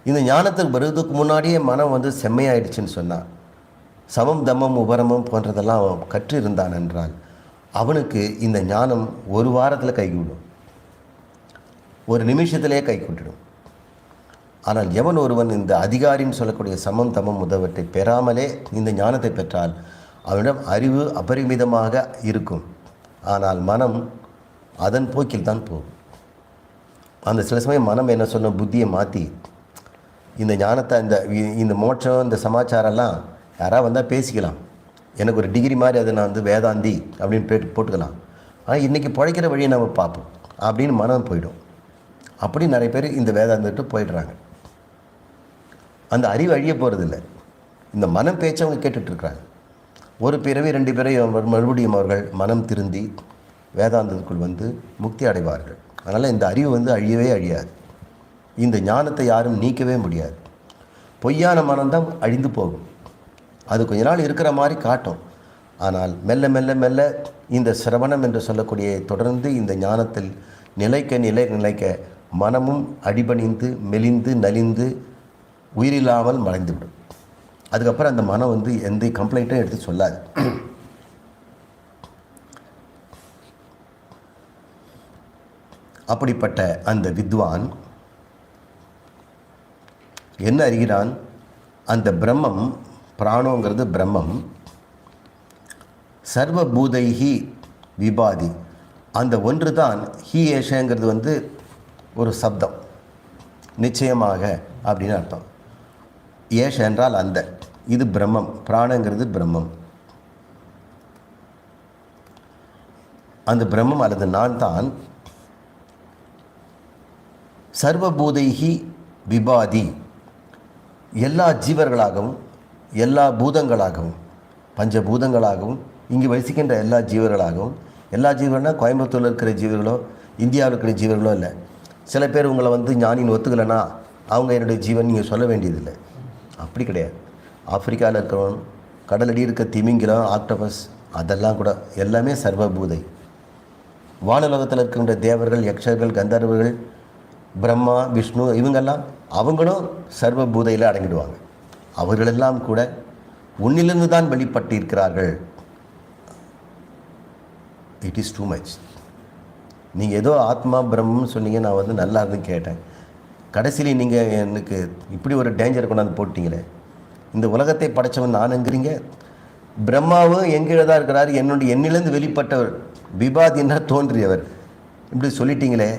இந்த ஞானத்துக்கு வருவதுக்கு முன்னாடியே மனம் வந்து செம்மையாயிடுச்சுன்னு சொன்னான், சமம் தம்மம் உபரமம் போன்றதெல்லாம் அவன் கற்று இருந்தான் என்றால் அவனுக்கு இந்த ஞானம் 1 வாரத்தில் கைகூடும், 1 நிமிஷத்திலே கைகூட்டிடும். ஆனால் எவன் ஒருவன் இந்த அதிகாரின்னு சொல்லக்கூடிய சமம் தமம் முதவற்றை பெறாமலே இந்த ஞானத்தை பெற்றால் அவனிடம் அறிவு அபரிமிதமாக இருக்கும். ஆனால் மனம் அதன் போக்கில் தான் போகும். அந்த சில சமயம் மனம் என்ன சொல்லும், புத்தியை மாற்றி இந்த ஞானத்தை இந்த மோட்சம் இந்த சமாச்சாரம்லாம் யாராவது வந்தால் பேசிக்கலாம், எனக்கு ஒரு டிகிரி மாதிரி அதை நான் வந்து வேதாந்தி அப்படின்னு போட்டுக்கலாம், ஆனால் இன்றைக்கி பிழைக்கிற வழியை நம்ம பார்ப்போம் அப்படின்னு மனம் போயிடும். அப்படி நிறைய பேர் இந்த வேதாந்திட்டு போயிடுறாங்க. அந்த அறிவு அழிய போகிறதில்லை. இந்த மனம் பேச்சை அவங்க கேட்டுட்ருக்குறாங்க. ஒரு பிறவி 2 பிறவி மறுபடியும் அவர்கள் மனம் திருந்தி வேதாந்தத்துக்குள் வந்து முக்தி அடைவார்கள். அதனால் இந்த அறிவு வந்து அழியவே அழியாது. இந்த ஞானத்தை யாரும் நீக்கவே முடியாது. பொய்யான மனம்தான் அழிந்து போகும். அது கொஞ்ச நாள் இருக்கிற மாதிரி காட்டும். ஆனால் மெல்ல மெல்ல மெல்ல இந்த சிரவணம் என்று சொல்லக்கூடிய தொடர்ந்து இந்த ஞானத்தில் நிலைக்க மனமும் அடிபணிந்து மெலிந்து நலிந்து உயிரில்லாமல் மறைந்துவிடும். அதுக்கப்புறம் அந்த மனம் வந்து எந்த கம்ப்ளைண்ட்டும் எடுத்து சொல்லாது. அப்படிப்பட்ட அந்த வித்வான் என்ன அறிகிறான், அந்த பிரம்மம், பிராணோங்கிறது பிரம்மம், சர்வபூதைஹி விபாதி, அந்த ஒன்று தான் ஹி ஏஷங்கிறது வந்து ஒரு சப்தம், நிச்சயமாக அப்படின்னு அர்த்தம். ஏஷ என்றால் அந்த, இது பிரம்மம், பிராணங்கிறது பிரம்மம். அந்த பிரம்மம் அல்லது நான் தான் சர்வபூதைஹி விபாதி, எல்லா ஜீவர்களாகவும் எல்லா பூதங்களாகவும் பஞ்சபூதங்களாகவும் இங்கு வசிக்கின்ற எல்லா ஜீவர்களாகவும், எல்லா ஜீவர்கள்னால் கோயம்புத்தூரில் இருக்கிற ஜீவர்களோ இந்தியாவில் இருக்கிற ஜீவர்களோ இல்லை. சில பேர் உங்களை வந்து ஞானின்னு ஒத்துக்கலைன்னா அவங்க என்னுடைய ஜீவன் நீங்கள் சொல்ல வேண்டியதில்லை. அப்படி கிடையாது. ஆப்பிரிக்காவில் இருக்கிறவன், கடலடி இருக்க திமிங்கிலம், ஆக்டோபஸ், அதெல்லாம் கூட எல்லாமே சர்வபூதை. வானுலகத்தில் இருக்கின்ற தேவர்கள், யக்ஷர்கள், கந்தர்வர்கள், பிரம்மா, விஷ்ணு, இவங்கெல்லாம் அவங்களும் சர்வபூதையில் அடங்கிடுவாங்க. அவர்களெல்லாம் கூட உன்னிலிருந்து தான் வெளிப்பட்டு இருக்கிறார்கள். It is too much. நீங்கள் ஏதோ ஆத்மா பிரம்மன்னு சொன்னீங்க, நான் வந்து நல்லா இருந்து கேட்டேன். கடைசியில் நீங்கள் எனக்கு இப்படி ஒரு டேஞ்சர் கொண்டாந்து போட்டிங்களே. இந்த உலகத்தை படைத்தவன் நானுங்கிறீங்க, பிரம்மாவும் எங்கே தான் இருக்கிறார், என்னிலிருந்து வெளிப்பட்டவர், விபாதின்னா தோன்றியவர், இப்படி சொல்லிட்டீங்களே,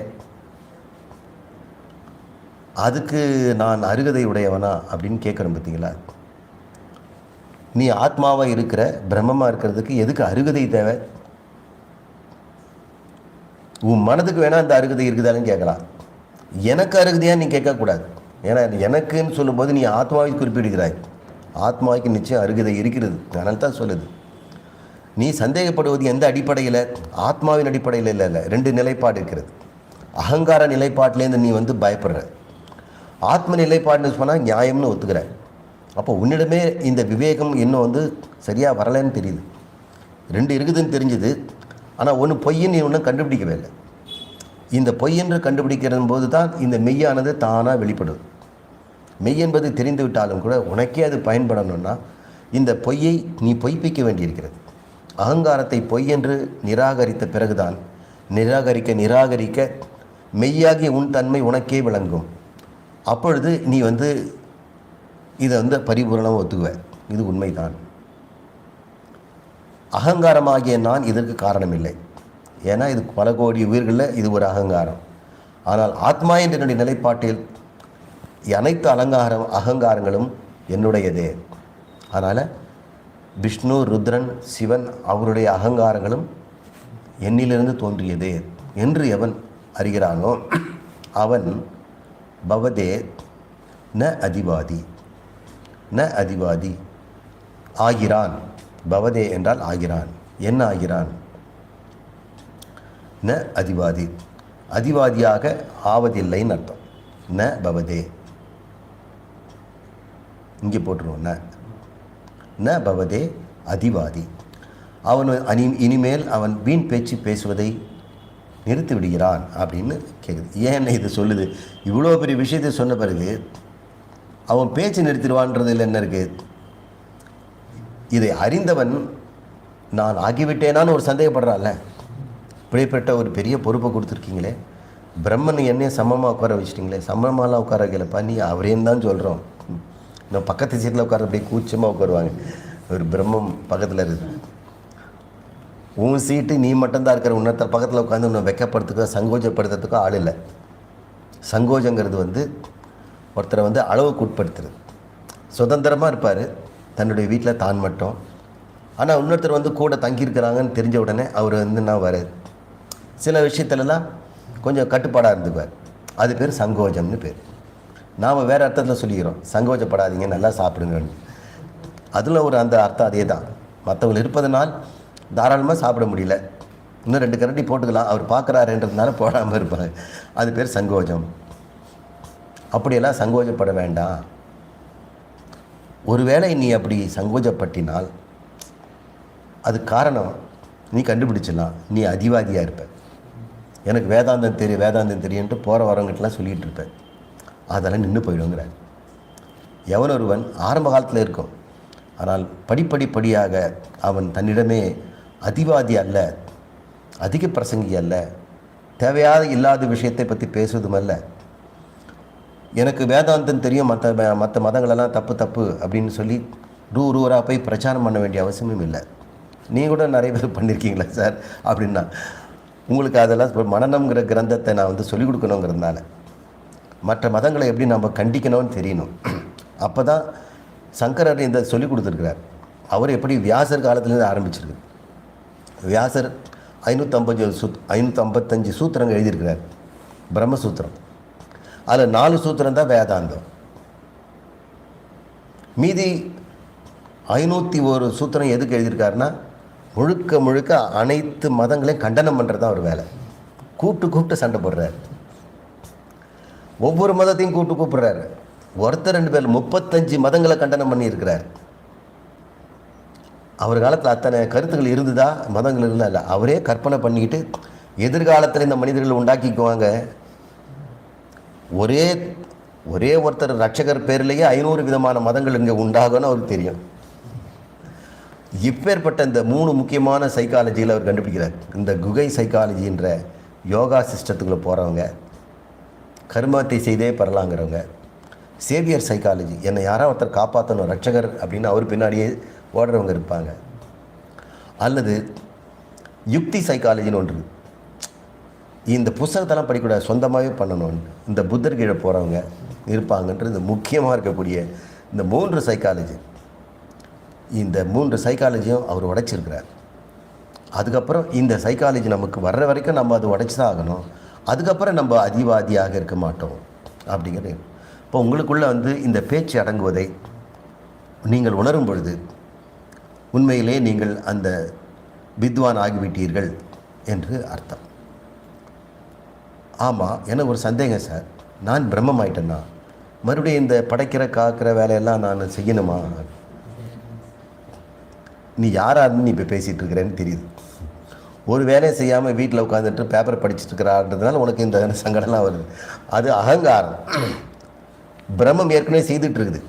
அதுக்கு நான் அருகதை உடையவனா அப்படின்னு கேட்குறேன். பார்த்தீங்களா, நீ ஆத்மாவாக இருக்கிற பிரம்மமாக இருக்கிறதுக்கு எதுக்கு அருகதை தேவை? உன் மனதுக்கு வேணால் அந்த அருகதை இருக்குதான்னு கேட்கலாம். எனக்கு அருகதையாக நீ கேட்கக்கூடாது. ஏன்னா எனக்குன்னு சொல்லும்போது நீ ஆத்மாவை குறிப்பிடுகிறாய். ஆத்மாவுக்கு நிச்சயம் அருகதை இருக்கிறது. அதனால தான் சொல்லுது. நீ சந்தேகப்படுவது எந்த அடிப்படையில்? ஆத்மாவின் அடிப்படையில் இல்லை. 2 நிலைப்பாடு இருக்கிறது. அகங்கார நிலைப்பாட்டிலேருந்து நீ வந்து பயப்படுற. ஆத்ம நிலைப்பாடுன்னு சொன்னால் நியாயம்னு ஒத்துக்கிற. அப்போ உன்னிடமே இந்த விவேகம் இன்னும் வந்து சரியாக வரலைன்னு தெரியுது. 2 இருக்குதுன்னு தெரிஞ்சுது. ஆனால் ஒன்று பொய்ன்னு நீ ஒன்றும் கண்டுபிடிக்கவே இல்லை. இந்த பொய்யென்று கண்டுபிடிக்கிற போது தான் இந்த மெய்யானது தானாக வெளிப்படுது. மெய் என்பது தெரிந்து விட்டாலும் கூட உனக்கே அது பயன்படணும்னா இந்த பொய்யை நீ பொய்ப்பிக்க வேண்டியிருக்கிறது. அகங்காரத்தை பொய்யென்று நிராகரித்த பிறகுதான் நிராகரிக்க மெய்யாகிய உன் தன்மை உனக்கே விளங்கும். அப்பொழுது நீ வந்து இதை வந்து பரிபூரணமாக ஒத்துக்குவ. இது உண்மைதான். அகங்காரமாகிய நான் இதற்கு காரணமில்லை. ஏன்னா இது பல கோடி உயிர்களில் இது ஒரு அகங்காரம். ஆனால் ஆத்மா என்ற என்னுடைய நிலைப்பாட்டில் அனைத்து அகங்காரங்களும் என்னுடையதே. அதனால் விஷ்ணு, ருத்ரன், சிவன் அவருடைய அகங்காரங்களும் என்னிலிருந்து தோன்றியதே என்று எவன் அறிகிறானோ அவன் பவதே ந அதிவாதி ஆகிறான். பவதே என்றால் ஆகிறான். என்ன ஆகிறான்? ந அதிவாதி, அதிவாதியாக ஆவதில்லைன்னு அர்த்தம். ந பவதே, இங்கே போட்டுருவோம். ந பவதே அதிவாதி, அவன் இனிமேல் அவன் வீண் பேச்சு பேசுவதை நிறுத்தி விடுகிறான் அப்படின்னு கேட்குது. ஏன் இது சொல்லுது? இவ்வளோ பெரிய விஷயத்தை சொன்ன பிறகு அவன் பேச்சு நிறுத்திடுவான்றதில் என்ன இருக்குது? இதை அறிந்தவன் நான் ஆகிவிட்டேனான்னு ஒரு சந்தேகப்படுறான்ல. இப்படிப்பட்ட ஒரு பெரிய பொறுப்பை கொடுத்துருக்கீங்களே, பிரம்மன் என்னையே சமமாக உட்கார வச்சிட்டிங்களே. சமமாலாம் உட்கார வைக்கலப்பா, நீ அவரேன்னு தான் சொல்கிறோம். இந்த பக்கத்து சீட்டில் உட்கார அப்படியே கூச்சமாக உட்காருவாங்க. ஒரு பிரம்மம் பக்கத்தில் இருக்குது, உன் சீட்டு நீ மட்டும்தான் இருக்கிற. இன்னொருத்தர் பக்கத்தில் உட்காந்து உன்னை வெக்கப்படுத்துக்கோ சங்கோஜப்படுத்துறதுக்கோ ஆள் இல்லை. சங்கோஜங்கிறது ஒருத்தரை அளவுக்கு உட்படுத்துறது. சுதந்திரமாக இருப்பார் தன்னுடைய வீட்டில் தான் மட்டும். ஆனால் இன்னொருத்தர் கூட தங்கியிருக்கிறாங்கன்னு தெரிஞ்ச உடனே அவர் நான் வராது. சில விஷயத்துலலாம் கொஞ்சம் கட்டுப்பாடாக இருந்துக்குவார். அது பேர் சங்கோஜம்னு பேர். நாம் வேறு அர்த்தத்தில் சொல்லிக்கிறோம், சங்கோஜப்படாதீங்க, நல்லா சாப்பிடுங்கன்னு. அதில் அந்த அர்த்தம் அதே தான். மற்றவங்க இருப்பதனால் தாராளமாக சாப்பிட முடியல, இன்னும் 2 கரண்டி போட்டுக்கலாம், அவர் பார்க்குறாருன்றதுனால போடாமல் இருப்பாங்க. அது பேர் சங்கோஜம். அப்படியெல்லாம் சங்கோஜப்பட வேண்டாம். ஒருவேளை நீ அப்படி சங்கோஜப்பட்டினால் அது காரணம் நீ கண்டுபிடிச்சிடலாம். நீ அதிவாதியாக இருப்ப. எனக்கு வேதாந்தம் தெரியும்ன்ட்டு போகிற வரவங்கிட்டலாம் சொல்லிகிட்டு இருப்பேன். அதெல்லாம் நின்று போயிடுங்கிறார். எவனொருவன் ஆரம்ப காலத்தில் இருக்கும், ஆனால் படிப்படியாக அவன் தன்னிடமே அதிவாதி அல்ல, அதிக பிரசங்கி அல்ல, தேவையாக இல்லாத விஷயத்தை பற்றி பேசுவதும் அல்ல, எனக்கு வேதாந்தம் தெரியும், மற்ற மதங்களெல்லாம் தப்பு அப்படின்னு சொல்லி ஊராக போய் பிரச்சாரம் பண்ண வேண்டிய அவசியமும் இல்லை. நீ கூட நிறைய பேர் பண்ணியிருக்கீங்களா சார் அப்படின்னா, உங்களுக்கு அதெல்லாம் மனநம்ங்கிற கிரந்தத்தை நான் சொல்லிக் கொடுக்கணுங்கிறதுனால மற்ற மதங்களை எப்படி நம்ம கண்டிக்கணும்னு தெரியணும். அப்போ தான் சங்கரர் இந்த சொல்லிக் கொடுத்துருக்கிறார். அவர் எப்படி வியாசர் காலத்துலேருந்து ஆரம்பிச்சிருக்கு. வியாசர் 555 சூத்திரங்கள் எழுதியிருக்கிறார். பிரம்மசூத்திரம், அதில் 4 சூத்திரம் தான் வேதாந்தம். மீதி 501 சூத்திரம் எதுக்கு எழுதியிருக்காருன்னா, முழுக்க அனைத்து மதங்களையும் கண்டனம் பண்ணுறது தான் ஒரு வேலை. கூப்பிட்டு சண்டை போடுறார். ஒவ்வொரு மதத்தையும் கூப்பிடுறாரு. ஒருத்தர் 2 பேர் 35 மதங்களை கண்டனம் பண்ணியிருக்கிறார். அவர் காலத்தில் அத்தனை கருத்துக்கள் இருந்துதா? மதங்கள் இருந்தால் இல்லை, அவரே கற்பனை பண்ணிக்கிட்டு எதிர்காலத்தில் இந்த மனிதர்கள் உண்டாக்கிக்குவாங்க. ஒரே ஒருத்தர் ரட்சகர் பேர்லேயே 500 விதமான மதங்கள் இங்கே உண்டாகும்னு அவருக்கு தெரியும். இப்பேற்பட்ட இந்த 3 முக்கியமான சைக்காலஜியில் அவர் கண்டுபிடிக்கிறார். இந்த குகை சைக்காலஜின்ற யோகா சிஸ்டத்துக்குள்ளே போகிறவங்க, கர்மத்தை செய்தே பெறலாங்கிறவங்க, சேவியர் சைக்காலஜி, என்னை யாராவது ஒருத்தர் காப்பாற்றணும் ரட்சகர் அப்படின்னு அவர் பின்னாடியே ஓடுறவங்க இருப்பாங்க. அல்லது யுக்தி சைக்காலஜின்னு ஒன்று, இந்த புத்தகத்தெல்லாம் படிக்கூடாது, சொந்தமாகவே பண்ணணும்னு இந்த புத்தர் கீழே போகிறவங்க இருப்பாங்கன்றது முக்கியமாக இருக்கக்கூடிய இந்த 3 சைக்காலஜி. இந்த 3 சைக்காலஜியும் அவர் உடைச்சிருக்கிறார். அதுக்கப்புறம் இந்த சைக்காலஜி நமக்கு வர்ற வரைக்கும் நம்ம அதை உடைச்சி தான் ஆகணும். அதுக்கப்புறம் நம்ம அதிவாதியாக இருக்க மாட்டோம் அப்படிங்கிறது. இப்போ உங்களுக்குள்ளே இந்த பேச்சு அடங்குவதை நீங்கள் உணரும் பொழுது உண்மையிலே நீங்கள் அந்த வித்வான் ஆகிவிட்டீர்கள் என்று அர்த்தம். ஆமாம், எனக்கு ஒரு சந்தேகம் சார், நான் பிரம்மம் ஆயிட்டேன்னா மறுபடியும் இந்த படைக்கிற காக்கிற வேலையெல்லாம் நான் செய்யணுமா? நீ யாராருன்னு நீ இப்போ பேசிகிட்டு இருக்கிறேன்னு தெரியுது. ஒரு வேலையை செய்யாமல் வீட்டில் உட்காந்துட்டு பேப்பர் படிச்சுட்டு இருக்கிறான்றதுனால உனக்கு இந்த சங்கடம்லாம் வருது. அது அகங்காரம். பிரம்மம் ஏற்கனவே செய்துட்டு இருக்குது,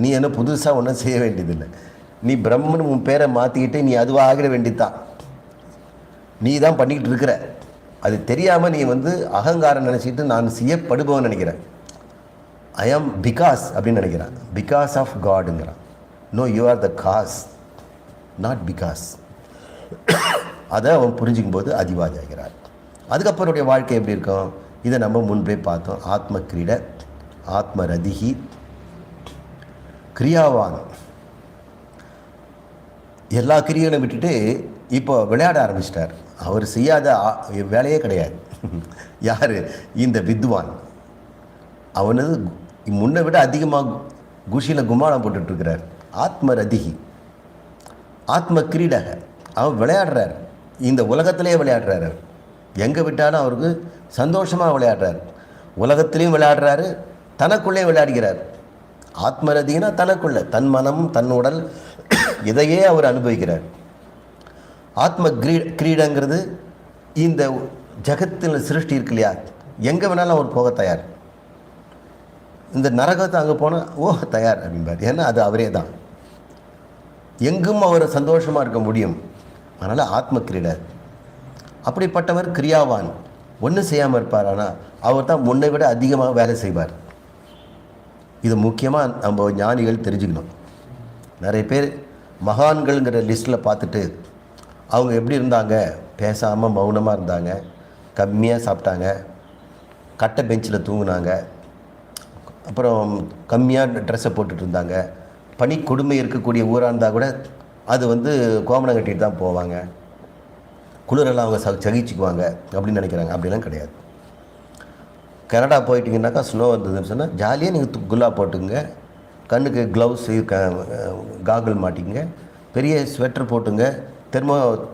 நீ என்ன புதுசாக ஒன்றும் செய்ய வேண்டியதில்லை. நீ பிரம்மன் உன் பேரை மாற்றிக்கிட்டு நீ அதுவாக ஆகிட வேண்டியதுதான். நீ தான் பண்ணிக்கிட்டு இருக்கிற, அது தெரியாமல் நீ அகங்காரம் நினச்சிக்கிட்டு நான் செய்யப்படுபவன் நினைக்கிறேன். ஐ ஆம் பிகாஸ் அப்படின்னு நினைக்கிறான். பிகாஸ் ஆஃப் காடுங்கிறான். No, you are the cause, not because. அதை அவன் புரிஞ்சிக்கும் போது அதிவாதி ஆகிறார். அதுக்கப்புறடைய வாழ்க்கை எப்படி இருக்கும்? இதை நம்ம முன்பே பார்த்தோம். ஆத்ம கிரீட, ஆத்ம ரதிகி, கிரியாவான். எல்லா கிரியைகளும் விட்டுட்டு இப்போ விளையாட ஆரம்பிச்சிட்டார். அவர் செய்யாத வேலையே கிடையாது. யார்? இந்த வித்வான். அவனது முன்னை விட அதிகமாக குஷியில் குமானம் போட்டுட்ருக்கிறார். ஆத்ம ரதிகி, ஆத்ம கிரீடக, அவன் விளையாடுறார். இந்த உலகத்திலே விளையாடுறாரு. எங்கே விட்டாலும் அவருக்கு சந்தோஷமாக விளையாடுறார். உலகத்திலையும் விளையாடுறாரு, தனக்குள்ளே விளையாடுகிறார். ஆத்மரதினா தனக்குள்ள, தன் மனம் தன் உடல் இதையே அவர் அனுபவிக்கிறார். ஆத்ம கிரீடங்கிறது இந்த ஜகத்தில் சிருஷ்டி இருக்கு இல்லையா, எங்கே வேணாலும் அவர் போக தயார். இந்த நரகத்தை அங்கே போனால் தயார் அப்படின்பார். ஏன்னா அது அவரே தான், எங்கும் அவர் சந்தோஷமாக இருக்க முடியும். அதனால் ஆத்ம கிரீடர். அப்படிப்பட்டவர் கிரியாவான், ஒன்றும் செய்யாமல் இருப்பார். ஆனால் அவர் தான் முன்னை விட அதிகமாக வேலை செய்வார். இது முக்கியமாக நம்ம ஞானிகள் தெரிஞ்சுக்கணும். நிறைய பேர் மகான்கள்ங்கிற லிஸ்ட்டில் பார்த்துட்டு அவங்க எப்படி இருந்தாங்க, பேசாமல் மௌனமாக இருந்தாங்க, கம்மியாக சாப்பிட்டாங்க, கட்டை பெஞ்சில் தூங்கினாங்க, அப்புறம் கம்மியாக ட்ரெஸ்ஸை போட்டுட்டு இருந்தாங்க, பனி கொடுமை இருக்கக்கூடிய ஊராக இருந்தால் கூட அது கோமணம் கட்டிட்டு தான் போவாங்க, குளிரெல்லாம் அவங்க சகிச்சுக்குவாங்க அப்படின்னு நினைக்கிறாங்க. அப்படிலாம் கிடையாது. கனடா போயிட்டீங்கன்னாக்கா ஸ்னோ வந்ததுன்னு சொன்னால் ஜாலியாக நீங்கள் குல்லா போட்டுங்க, கண்ணுக்கு க்ளவுஸு காகுல் மாட்டிங்க, பெரிய ஸ்வெட்டர் போட்டுங்க,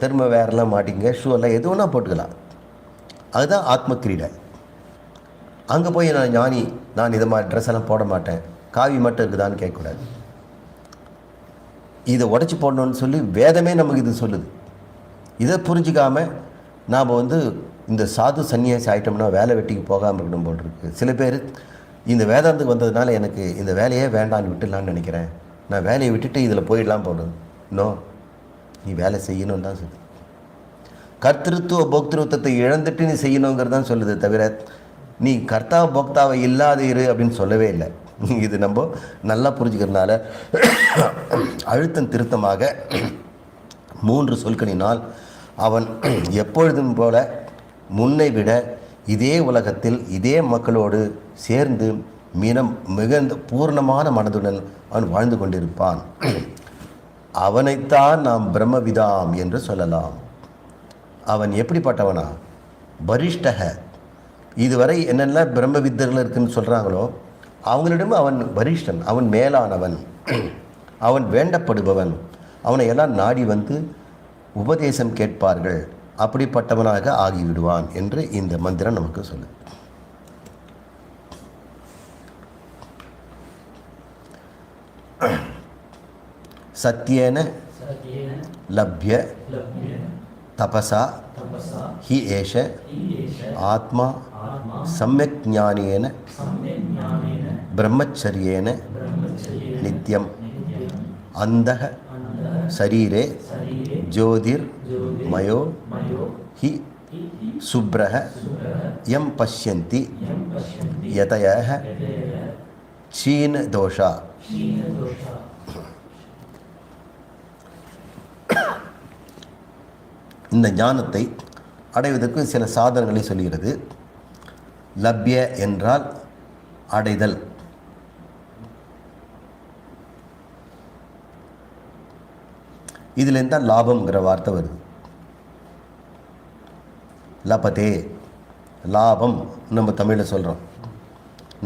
தெர்மோ வேரெல்லாம் மாட்டிங்க, ஷூ எல்லாம் எது வேணால் போட்டுக்கலாம். அதுதான் ஆத்ம கிரீடை. அங்கே போய் நான் ஞானி, நான் இதை மாதிரி ட்ரெஸ் எல்லாம் போட மாட்டேன், காவி மட்டும் இருக்குதான்னு கேட்கக்கூடாது. இதை உடச்சி போடணுன்னு சொல்லி வேதமே நமக்கு இது சொல்லுது. இதை புரிஞ்சிக்காமல் நாம் இந்த சாது சன்னியாசி ஆகிட்டோம்னா வேலை வெட்டிக்கு போகாமல் இருக்கணும் போல் இருக்குது. சில பேர் இந்த வேதாந்தத்துக்கு வந்ததுனால எனக்கு இந்த வேலையே வேண்டான்னு விட்டுடலான்னு நினைக்கிறேன், நான் வேலையை விட்டுட்டு இதில் போயிடலாம் போடுறது. இன்னும் நீ வேலை செய்யணும்னு தான் சொல்லுது. கர்த்திருத்துவ போக்திருத்தத்தை இழந்துட்டு நீ செய்யணுங்கிறது தான் சொல்லுது, தவிர நீ கர்த்தா போக்தாவை இல்லாத இரு அப்படின்னு சொல்லவே இல்லை. இது நம்ம நல்லா புரிஞ்சுக்கிறதுனால அழுத்தம் திருத்தமாக 3 சொற்களினால் அவன் எப்பொழுதும் போல முன்னை விட இதே உலகத்தில் இதே மக்களோடு சேர்ந்து மிகுந்த பூர்ணமான மனதுடன் அவன் வாழ்ந்து கொண்டிருப்பான். அவனைத்தான் நாம் பிரம்மவிதாம் என்று சொல்லலாம். அவன் எப்படிப்பட்டவனா? வரிஷ்டக. இதுவரை என்னென்ன பிரம்ம வித்தர்கள் இருக்குன்னு சொல்கிறாங்களோ அவங்களிடம் அவன் வரிஷ்டன், அவன் மேலானவன், அவன் வேண்டப்படுபவன், அவனை எல்லாம் நாடி உபதேசம் கேட்பார்கள், அப்படிப்பட்டவனாக ஆகிவிடுவான் என்று இந்த மந்திரம் நமக்கு சொல்லுது. சத்யேன லப்ய தபசா ஹி ஏஷ ஆத்மா சம்யக் ஞானேன பிரம்மச்சரியேன நித்யம் அந்தஹ சரீரே ஜோதிர் மயோ ஹி சுப்ரஹ யம் பஷ்யந்தி யதயஹ சீன தோஷா. இந்த ஞானத்தை அடைவதற்கு சில சாதனங்களை சொல்கிறது. லப்ய என்றால் அடைதல். இதுலேருந்து தான் லாபம்ங்கிற வார்த்தை வருது. லபதே, லாபம் நம்ம தமிழில் சொல்கிறோம்,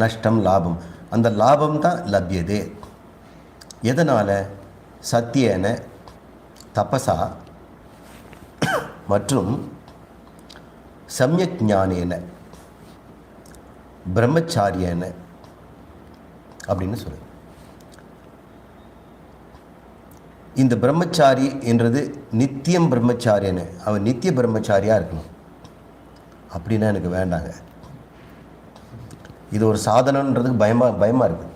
நஷ்டம் லாபம். அந்த லாபம் தான் லப்யதே. எதனால்? சத்தியேன தபசா மற்றும் சம்யக் ஞானேன பிரம்மச்சாரியேன அப்படின்னு சொல்லுது. இந்த பிரம்மச்சாரி என்றது நித்தியம் பிரம்மச்சாரியன்னு, அவன் நித்திய பிரம்மச்சாரியாக இருக்கணும். அப்படின்னா எனக்கு வேண்டாங்க. இது ஒரு சாதனன்றதுக்கு பயமாக இருக்குது.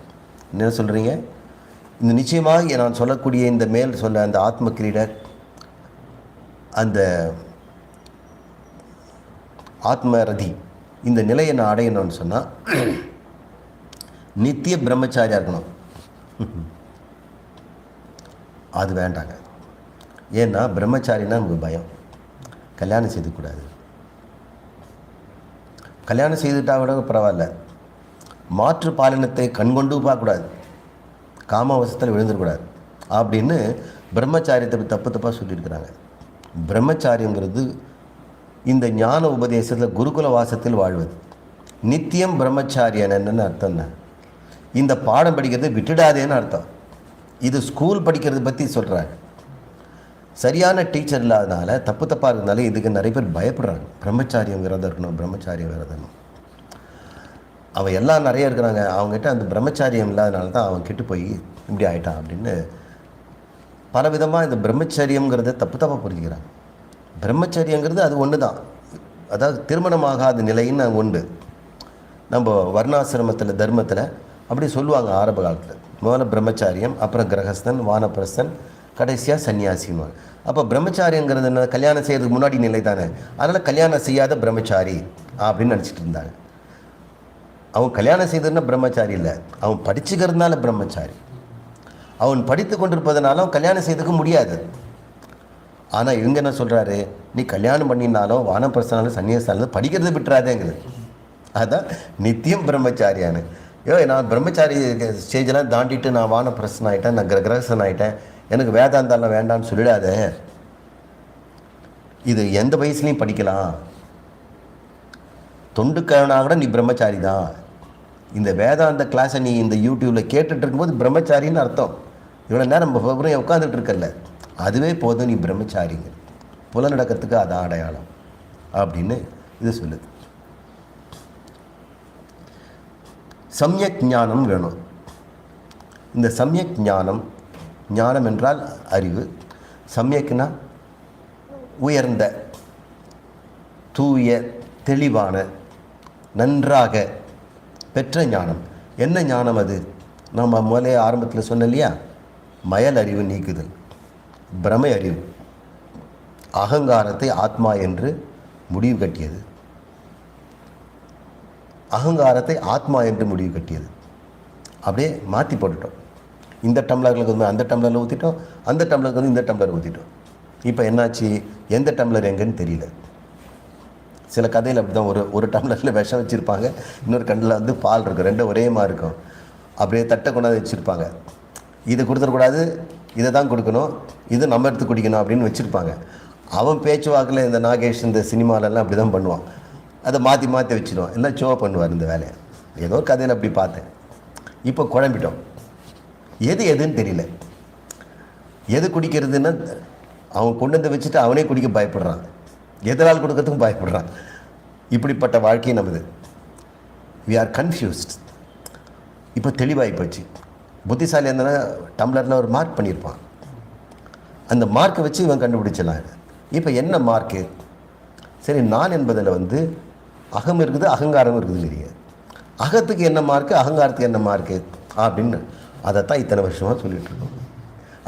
என்ன சொல்கிறீங்க? இந்த நிச்சயமாக நான் சொல்லக்கூடிய இந்த மேல் சொல்ல அந்த ஆத்ம கிரீடர், அந்த ஆத்மரதி, இந்த நிலையை நான் அடையணும்னு சொன்னால் நித்திய பிரம்மச்சாரியாக இருக்கணும். அது வேண்டாங்க. ஏன்னா பிரம்மச்சாரின்னா நமக்கு பயம். கல்யாணம் செய்துக்கூடாது. கல்யாணம் செய்துட்டா கூட பரவாயில்ல, மாற்று பாலினத்தை கண்கொண்டு பார்க்கக்கூடாது, காமாவசத்தில் விழுந்துடக்கூடாது அப்படின்னு பிரம்மச்சாரியத்தை தப்பாக சொல்லியிருக்கிறாங்க. பிரம்மச்சாரியங்கிறது இந்த ஞான உபதேசத்தில் குருகுல வாசத்தில் வாழ்வது. நித்தியம் பிரம்மச்சாரியன் என்னென்னு அர்த்தம் தான். இந்த பாடம் படிக்கிறது விட்டுடாதேன்னு அர்த்தம். இது ஸ்கூல் படிக்கிறது பற்றி சொல்கிறாங்க. சரியான டீச்சர் இல்லாதனால தப்பாக இருந்தாலும் இதுக்கு நிறைய பேர் பயப்படுறாங்க. பிரம்மச்சாரியம் விரதம் இருக்கணும், பிரம்மச்சாரியம் விரதம். அவன் எல்லாம் நிறைய இருக்கிறாங்க, அவங்ககிட்ட அந்த பிரம்மச்சாரியம் இல்லாதனால தான் அவன் கெட்டு போய் இப்படி ஆகிட்டான் அப்படின்னு பலவிதமாக இந்த பிரம்மச்சரியங்கிறத தப்பாக புரிஞ்சுக்கிறாங்க. பிரம்மச்சரியங்கிறது அது ஒன்று தான், அதாவது திருமணமாகாத நிலைன்னு உண்டு. நம்ம வர்ணாசிரமத்தில் தர்மத்தில் அப்படி சொல்லுவாங்க ஆரம்ப காலத்தில். முதல்ல பிரம்மச்சாரியம், அப்புறம் கிரகஸ்தன், வானப்பிரஸ்தன், கடைசியாக சன்னியாசின்னு. அப்போ பிரம்மச்சாரியங்கிறது என்ன, கல்யாணம் செய்கிறதுக்கு முன்னாடி நிலை தானே. அதனால் கல்யாணம் செய்யாத பிரம்மச்சாரி அப்படின்னு நினச்சிட்டு இருந்தாங்க. அவன் கல்யாணம் செய்ததுன்னா பிரம்மச்சாரி இல்லை, அவன் படிச்சுக்கிறதுனால பிரம்மச்சாரி. அவன் படித்து கொண்டிருப்பதனால அவன் கல்யாணம் செய்துக்க முடியாது. ஆனால் இவங்க என்ன சொல்கிறாரு, நீ கல்யாணம் பண்ணினாலும் வானப்பிரஸ்தனாலும் சன்னியாசாலும் படிக்கிறத விட்டுறாதேங்குது. அதுதான் நித்தியம் பிரம்மச்சாரியானு. நான் பிரம்மச்சாரி ஸ்டேஜெல்லாம் தாண்டிட்டு நான் வானப்பிரஸ்தன் ஆகிட்டேன், நான் கிரகஸ்தன் ஆகிட்டேன், எனக்கு வேதாந்தாலாம் வேண்டான்னு சொல்லிடாத. இது எந்த வயசுலையும் படிக்கலாம். தொண்டுக்கவனாக கூட நீ பிரம்மச்சாரி தான். இந்த வேதாந்த கிளாஸை நீ இந்த யூடியூப்பில் கேட்டுட்டு இருக்கும்போது பிரம்மச்சாரின்னு அர்த்தம். இவ்வளோ நேரம் நம்ம உட்காந்துட்டு இருக்கல, அதுவே போதும் நீ பிரம்மச்சாரிங்க. புலநடக்கத்துக்கு அது அடையாளம் அப்படின்னு இது சொல்லுது. சம்யக் ஞானம் வேணும். இந்த சம்யக் ஞானம், ஞானம் என்றால் அறிவு, சம்யக்னா உயர்ந்த, தூய, தெளிவான, நன்றாக பெற்ற ஞானம். என்ன ஞானம் அது? நம்ம முதலே ஆரம்பத்தில் சொன்ன இல்லையா, மயல் அறிவு நீக்குதல், பிரமை அறிவு, அகங்காரத்தை ஆத்மா என்று முடிவு கட்டியது. அகங்காரத்தை ஆத்மா என்று முடிவு கட்டியது. அப்படியே மாற்றி போட்டுட்டோம். இந்த டம்ளர்களுக்கு வந்து அந்த டம்ளரில் ஊற்றிட்டோம், அந்த டம்ளருக்கு வந்து இந்த டம்ளர் ஊற்றிட்டோம். இப்போ என்னாச்சு, எந்த டம்ளர் எங்கன்னு தெரியல. சில கதையில் அப்படி தான், ஒரு டம்ளரில் விஷம் வச்சுருப்பாங்க, இன்னொரு கண்ணில் வந்து பால் இருக்கும், ரெண்டும் ஒரே மாதிரி இருக்கும். அப்படியே தட்டை கொண்டாந்து வச்சுருப்பாங்க. இதை கொடுத்துடக்கூடாது, இதை தான் கொடுக்கணும், இது நம்ம எடுத்து குடிக்கணும் அப்படின்னு வச்சுருப்பாங்க. அவன் பேச்சுவாக்கில் இந்த நாகேஷ் இந்த சினிமாலெல்லாம் அப்படி தான் பண்ணுவான். அதை மாற்றி மாற்றி வச்சுடுவான், எல்லாம் ஷோ பண்ணுவார் இந்த வேலையை. ஏதோ கதையில் அப்படி பார்த்தேன். இப்போ குழம்பிட்டோம், எதுன்னு தெரியல. எது குடிக்கிறதுன்னு அவன் கொண்டு வந்து வச்சுட்டு அவனே குடிக்க பயப்படுறான், எதனால் கொடுக்கறதுக்கும் பயப்படுறான். இப்படிப்பட்ட வாழ்க்கையை நமது. We are confused. இப்போ தெளிவாகி போச்சு. புத்திசாலி இருந்தனா டம்ளரில் ஒரு மார்க் பண்ணியிருப்பான், அந்த மார்க்கை வச்சு இவன் கண்டுபிடிச்சலாம். இப்போ என்ன மார்க்கு? சரி, நான் என்பதில் வந்து அகம் இருக்குது, அகங்காரம் இருக்குதுங்கிறீங்க. அகத்துக்கு என்ன மார்க்கு, அகங்காரத்துக்கு என்ன மார்க்கு அப்படின்னு அதைத்தான் இத்தனை வருஷமாக சொல்லிகிட்டு இருக்கோம்.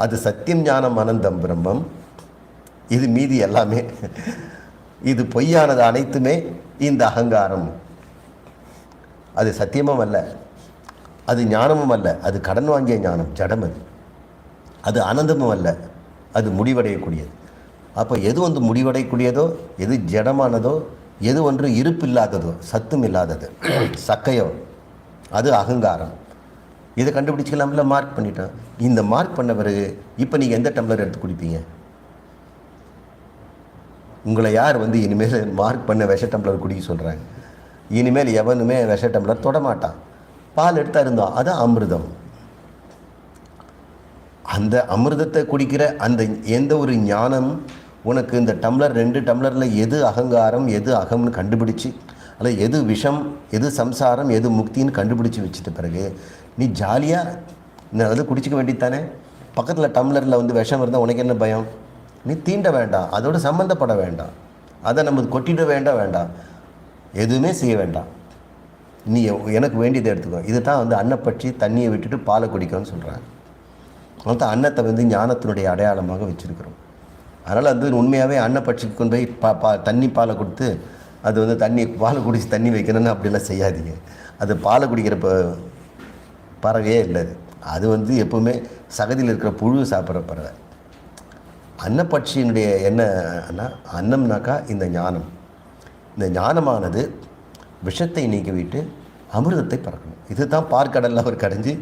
அது சத்தியம், ஞானம், அனந்தம், பிரம்மம். இது மீதி எல்லாமே இது பொய்யானது அனைத்துமே இந்த அகங்காரம். அது சத்தியமும் அல்ல, அது ஞானமும் அல்ல, அது கடன் வாங்கிய ஞானம், ஜடம். அது ஆனந்தமும் அல்ல, அது முடிவடையக்கூடியது. அப்போ எது வந்து முடிவடையக்கூடியதோ, எது ஜடமானதோ, எது ஒன்று இருப்பில்லாததோ, சத்தும் இல்லாதது, சக்கையோ, அது அகங்காரம். இதை கண்டுபிடிச்சிக்கலாம்ல, மார்க் பண்ணிட்டோம். இந்த மார்க் பண்ண பிறகு இப்போ நீங்கள் எந்த டம்ளர் எடுத்து குடிப்பீங்க? உங்களை யார் வந்து இனிமேல் மார்க் பண்ண விஷ டம்ளர் குடிக்க சொல்கிறாங்க? இனிமேல் எவனுமே விஷ டம்ளர் தொடமாட்டான். பால் எடுத்தா இருந்தோம், அது அமிர்தம். அந்த அமிர்தத்தை குடிக்கிற அந்த எந்த ஒரு ஞானம் உனக்கு இந்த டம்ளர், 2 டம்ளரில் எது அகங்காரம், எது அகம்னு கண்டுபிடிச்சி, அல்ல எது விஷம், எது சம்சாரம், எது முக்தின்னு கண்டுபிடிச்சி வச்சுட்ட பிறகு நீ ஜாலியாக அது குடிச்சிக்க வேண்டியதானே. பக்கத்தில் டம்ளரில் வந்து விஷம் இருந்தால் உனக்கு என்ன பயம்? நீ தீண்ட வேண்டாம், அதோடு சம்மந்தப்பட வேண்டாம், அதை நம்ம கொட்டிட வேண்டாம், எதுவுமே செய்ய வேண்டாம். நீ எனக்கு வேண்டியதை எடுத்துக்கோ. இது தான் வந்து அன்னப்பட்சி தண்ணியை விட்டுட்டு பாலை குடிக்கணும்னு சொல்கிறாங்க. அதனால் அன்னத்தை வந்து ஞானத்தினுடைய அடையாளமாக வச்சுருக்கிறோம். அதனால் வந்து உண்மையாகவே அன்னப்பட்சிக்கு கொண்டு போய் தண்ணி பாலை கொடுத்து அது வந்து பாலை குடிச்சு தண்ணி வைக்கணும்னு அப்படிலாம் செய்யாதீங்க. அது பாலை குடிக்கிற பறவையே இல்லை. அது வந்து எப்போவுமே சகதியில் இருக்கிற புழு சாப்பிட்ற பறவை. அன்னப்பட்சியினுடைய என்னன்னா, அன்னம்னாக்கா இந்த ஞானம். இந்த ஞானமானது விஷத்தை நீக்கிவிட்டு அமிர்தத்தை பறக்கணும். இது தான் பார்க்கடலில் அவர் கடைஞ்சி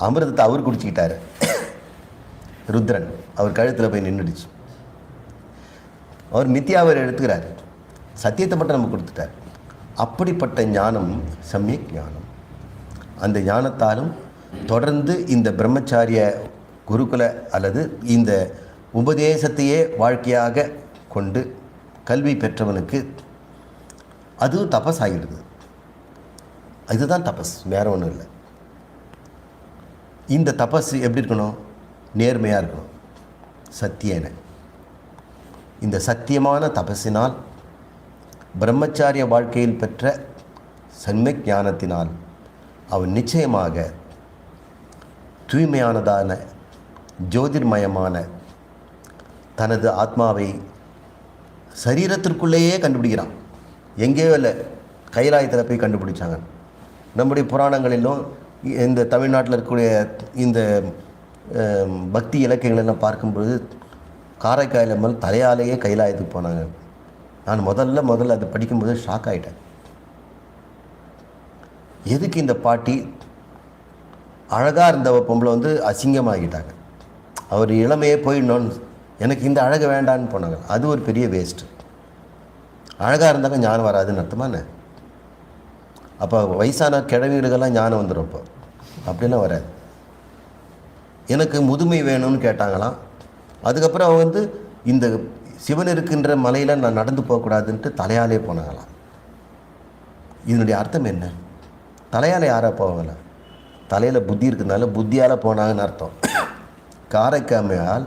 அமிர்தத்தை அவர் குடிச்சிக்கிட்டார். ருத்ரன் அவர் கழுத்தில் போய் நின்றுடுச்சு. அவர் மித்தியாவை எடுத்துக்கிறார், சத்தியத்தை மட்டும் நம்ம கொடுத்துட்டார். அப்படிப்பட்ட ஞானம் சம்யக் ஞானம். அந்த ஞானத்தாலும் தொடர்ந்து இந்த பிரம்மச்சாரிய குருகுல அல்லது இந்த உபதேசத்தையே வாழ்க்கையாக கொண்டு கல்வி பெற்றவனுக்கு அது தபஸ் ஆகிடுது. இதுதான் தபஸ், வேறு ஒன்றும் இல்லை. இந்த தபஸ் எப்படி இருக்கணும்? நேர்மையாக இருக்கணும், சத்தியன. இந்த சத்தியமான தபஸினால் பிரம்மச்சாரிய வாழ்க்கையில் பெற்ற சன்ம ஞானத்தினால் அவன் நிச்சயமாக தூய்மையானதான ஜோதிர்மயமான தனது ஆத்மாவை சரீரத்திற்குள்ளேயே கண்டுபிடிக்கிறான். எங்கேயோ இல்லை, கைலாயத்தில் போய் கண்டுபிடிச்சாங்க. நம்முடைய புராணங்களிலும் இந்த தமிழ்நாட்டில் இருக்கக்கூடிய இந்த பக்தி இலக்கியங்களெல்லாம் பார்க்கும்போது காரைக்காயில் மேல் தலையாலேயே கைலாயத்துக்கு போனாங்க. நான் முதல்ல அதை படிக்கும்போது ஷாக் ஆகிட்டேன். எதுக்கு இந்த பாட்டி அழகாக இருந்த பொம்பளை வந்து அசிங்கமாகிட்டாங்க, அவர் இளமையே போயிடணும்னு, எனக்கு இந்த அழகு வேண்டான்னு போனாங்க. அது ஒரு பெரிய வேஸ்ட்டு. அழகாக இருந்தாங்க ஞானம் வராதுன்னு அர்த்தமா என்ன? அப்போ வயசான கிழவிகளுக்கெல்லாம் ஞானம் வந்துடும். இப்போ அப்படிலாம் வராது. எனக்கு முதுமை வேணும்னு கேட்டாங்களாம். அதுக்கப்புறம் அவங்க வந்து இந்த சிவன் இருக்கின்ற மலையில் நான் நடந்து போகக்கூடாதுன்ட்டு தலையாலே போனாங்களாம். இதனுடைய அர்த்தம் என்ன? தலையால் யாராக போவாங்களா? தலையில் புத்தி இருக்கிறதுனால புத்தியால் போனாங்கன்னு அர்த்தம். காரைக்காமையால்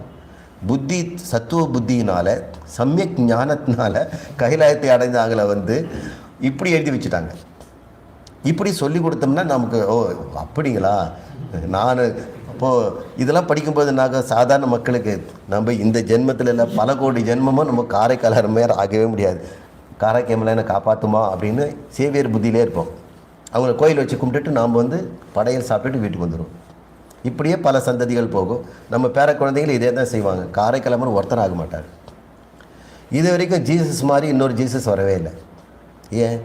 புத்தி சத்துவ புத்தியினால் சமயக் ஞானத்தினால கைலாயத்தை அடைந்தாங்கள வந்து இப்படி எழுதி வச்சுட்டாங்க. இப்படி சொல்லி கொடுத்தோம்னா நமக்கு ஓ அப்படிங்களா. நான் இப்போது இதெல்லாம் படிக்கும்போது நாங்கள் சாதாரண மக்களுக்கு நம்ம இந்த ஜென்மத்தில் இல்லை பல கோடி ஜென்மமும் நம்ம காரைக்கால் மேலே ஆகவே முடியாது, காரைக்காமல் என்ன காப்பாற்றுமா அப்படின்னு சேவியர் புத்தியிலே இருப்போம். அவங்கள கோயில் வச்சு கும்பிட்டுட்டு நாம் வந்து படையல் சாப்பிட்டுட்டு வீட்டுக்கு வந்துடுவோம். இப்படியே பல சந்ததிகள் போகும். நம்ம பேர குழந்தைகள் இதே தான் செய்வாங்க. காரைக்கிழமை ஒருத்தர் ஆக மாட்டார். இது வரைக்கும் ஜீசஸ் மாதிரி இன்னொரு ஜீசஸ் வரவே இல்லை. ஏன்?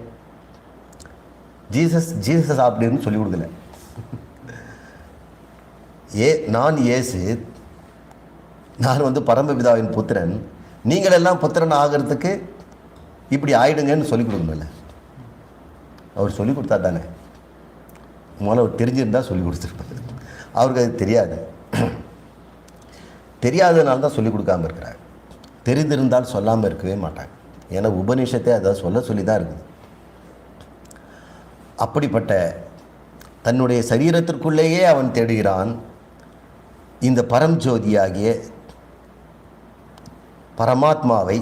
ஜீசஸ் அப்படின்னு சொல்லி கொடுக்கல. நான் இயேசு, நான் வந்து பரமபிதாவின் புத்திரன், நீங்களெல்லாம் புத்திரன் ஆகிறதுக்கு இப்படி ஆயிடுங்கன்னு சொல்லிக் கொடுக்கணும்ல. அவர் சொல்லிக் கொடுத்தா தானே. முதல்ல அவர் தெரிஞ்சிருந்தால் சொல்லிக் கொடுத்துருப்பாரு. அவருக்கு அது தெரியாது. தெரியாததுனால தான் சொல்லிக் கொடுக்காமல் இருக்கிறார். தெரிந்திருந்தால் சொல்லாமல் இருக்கவே மாட்டாங்க. ஏன்னா உபநிஷத்தை அதை சொல்லி தான் இருக்குது. அப்படிப்பட்ட தன்னுடைய சரீரத்திற்குள்ளேயே அவன் தேடுகிறான். இந்த பரம்ஜோதியாகிய பரமாத்மாவை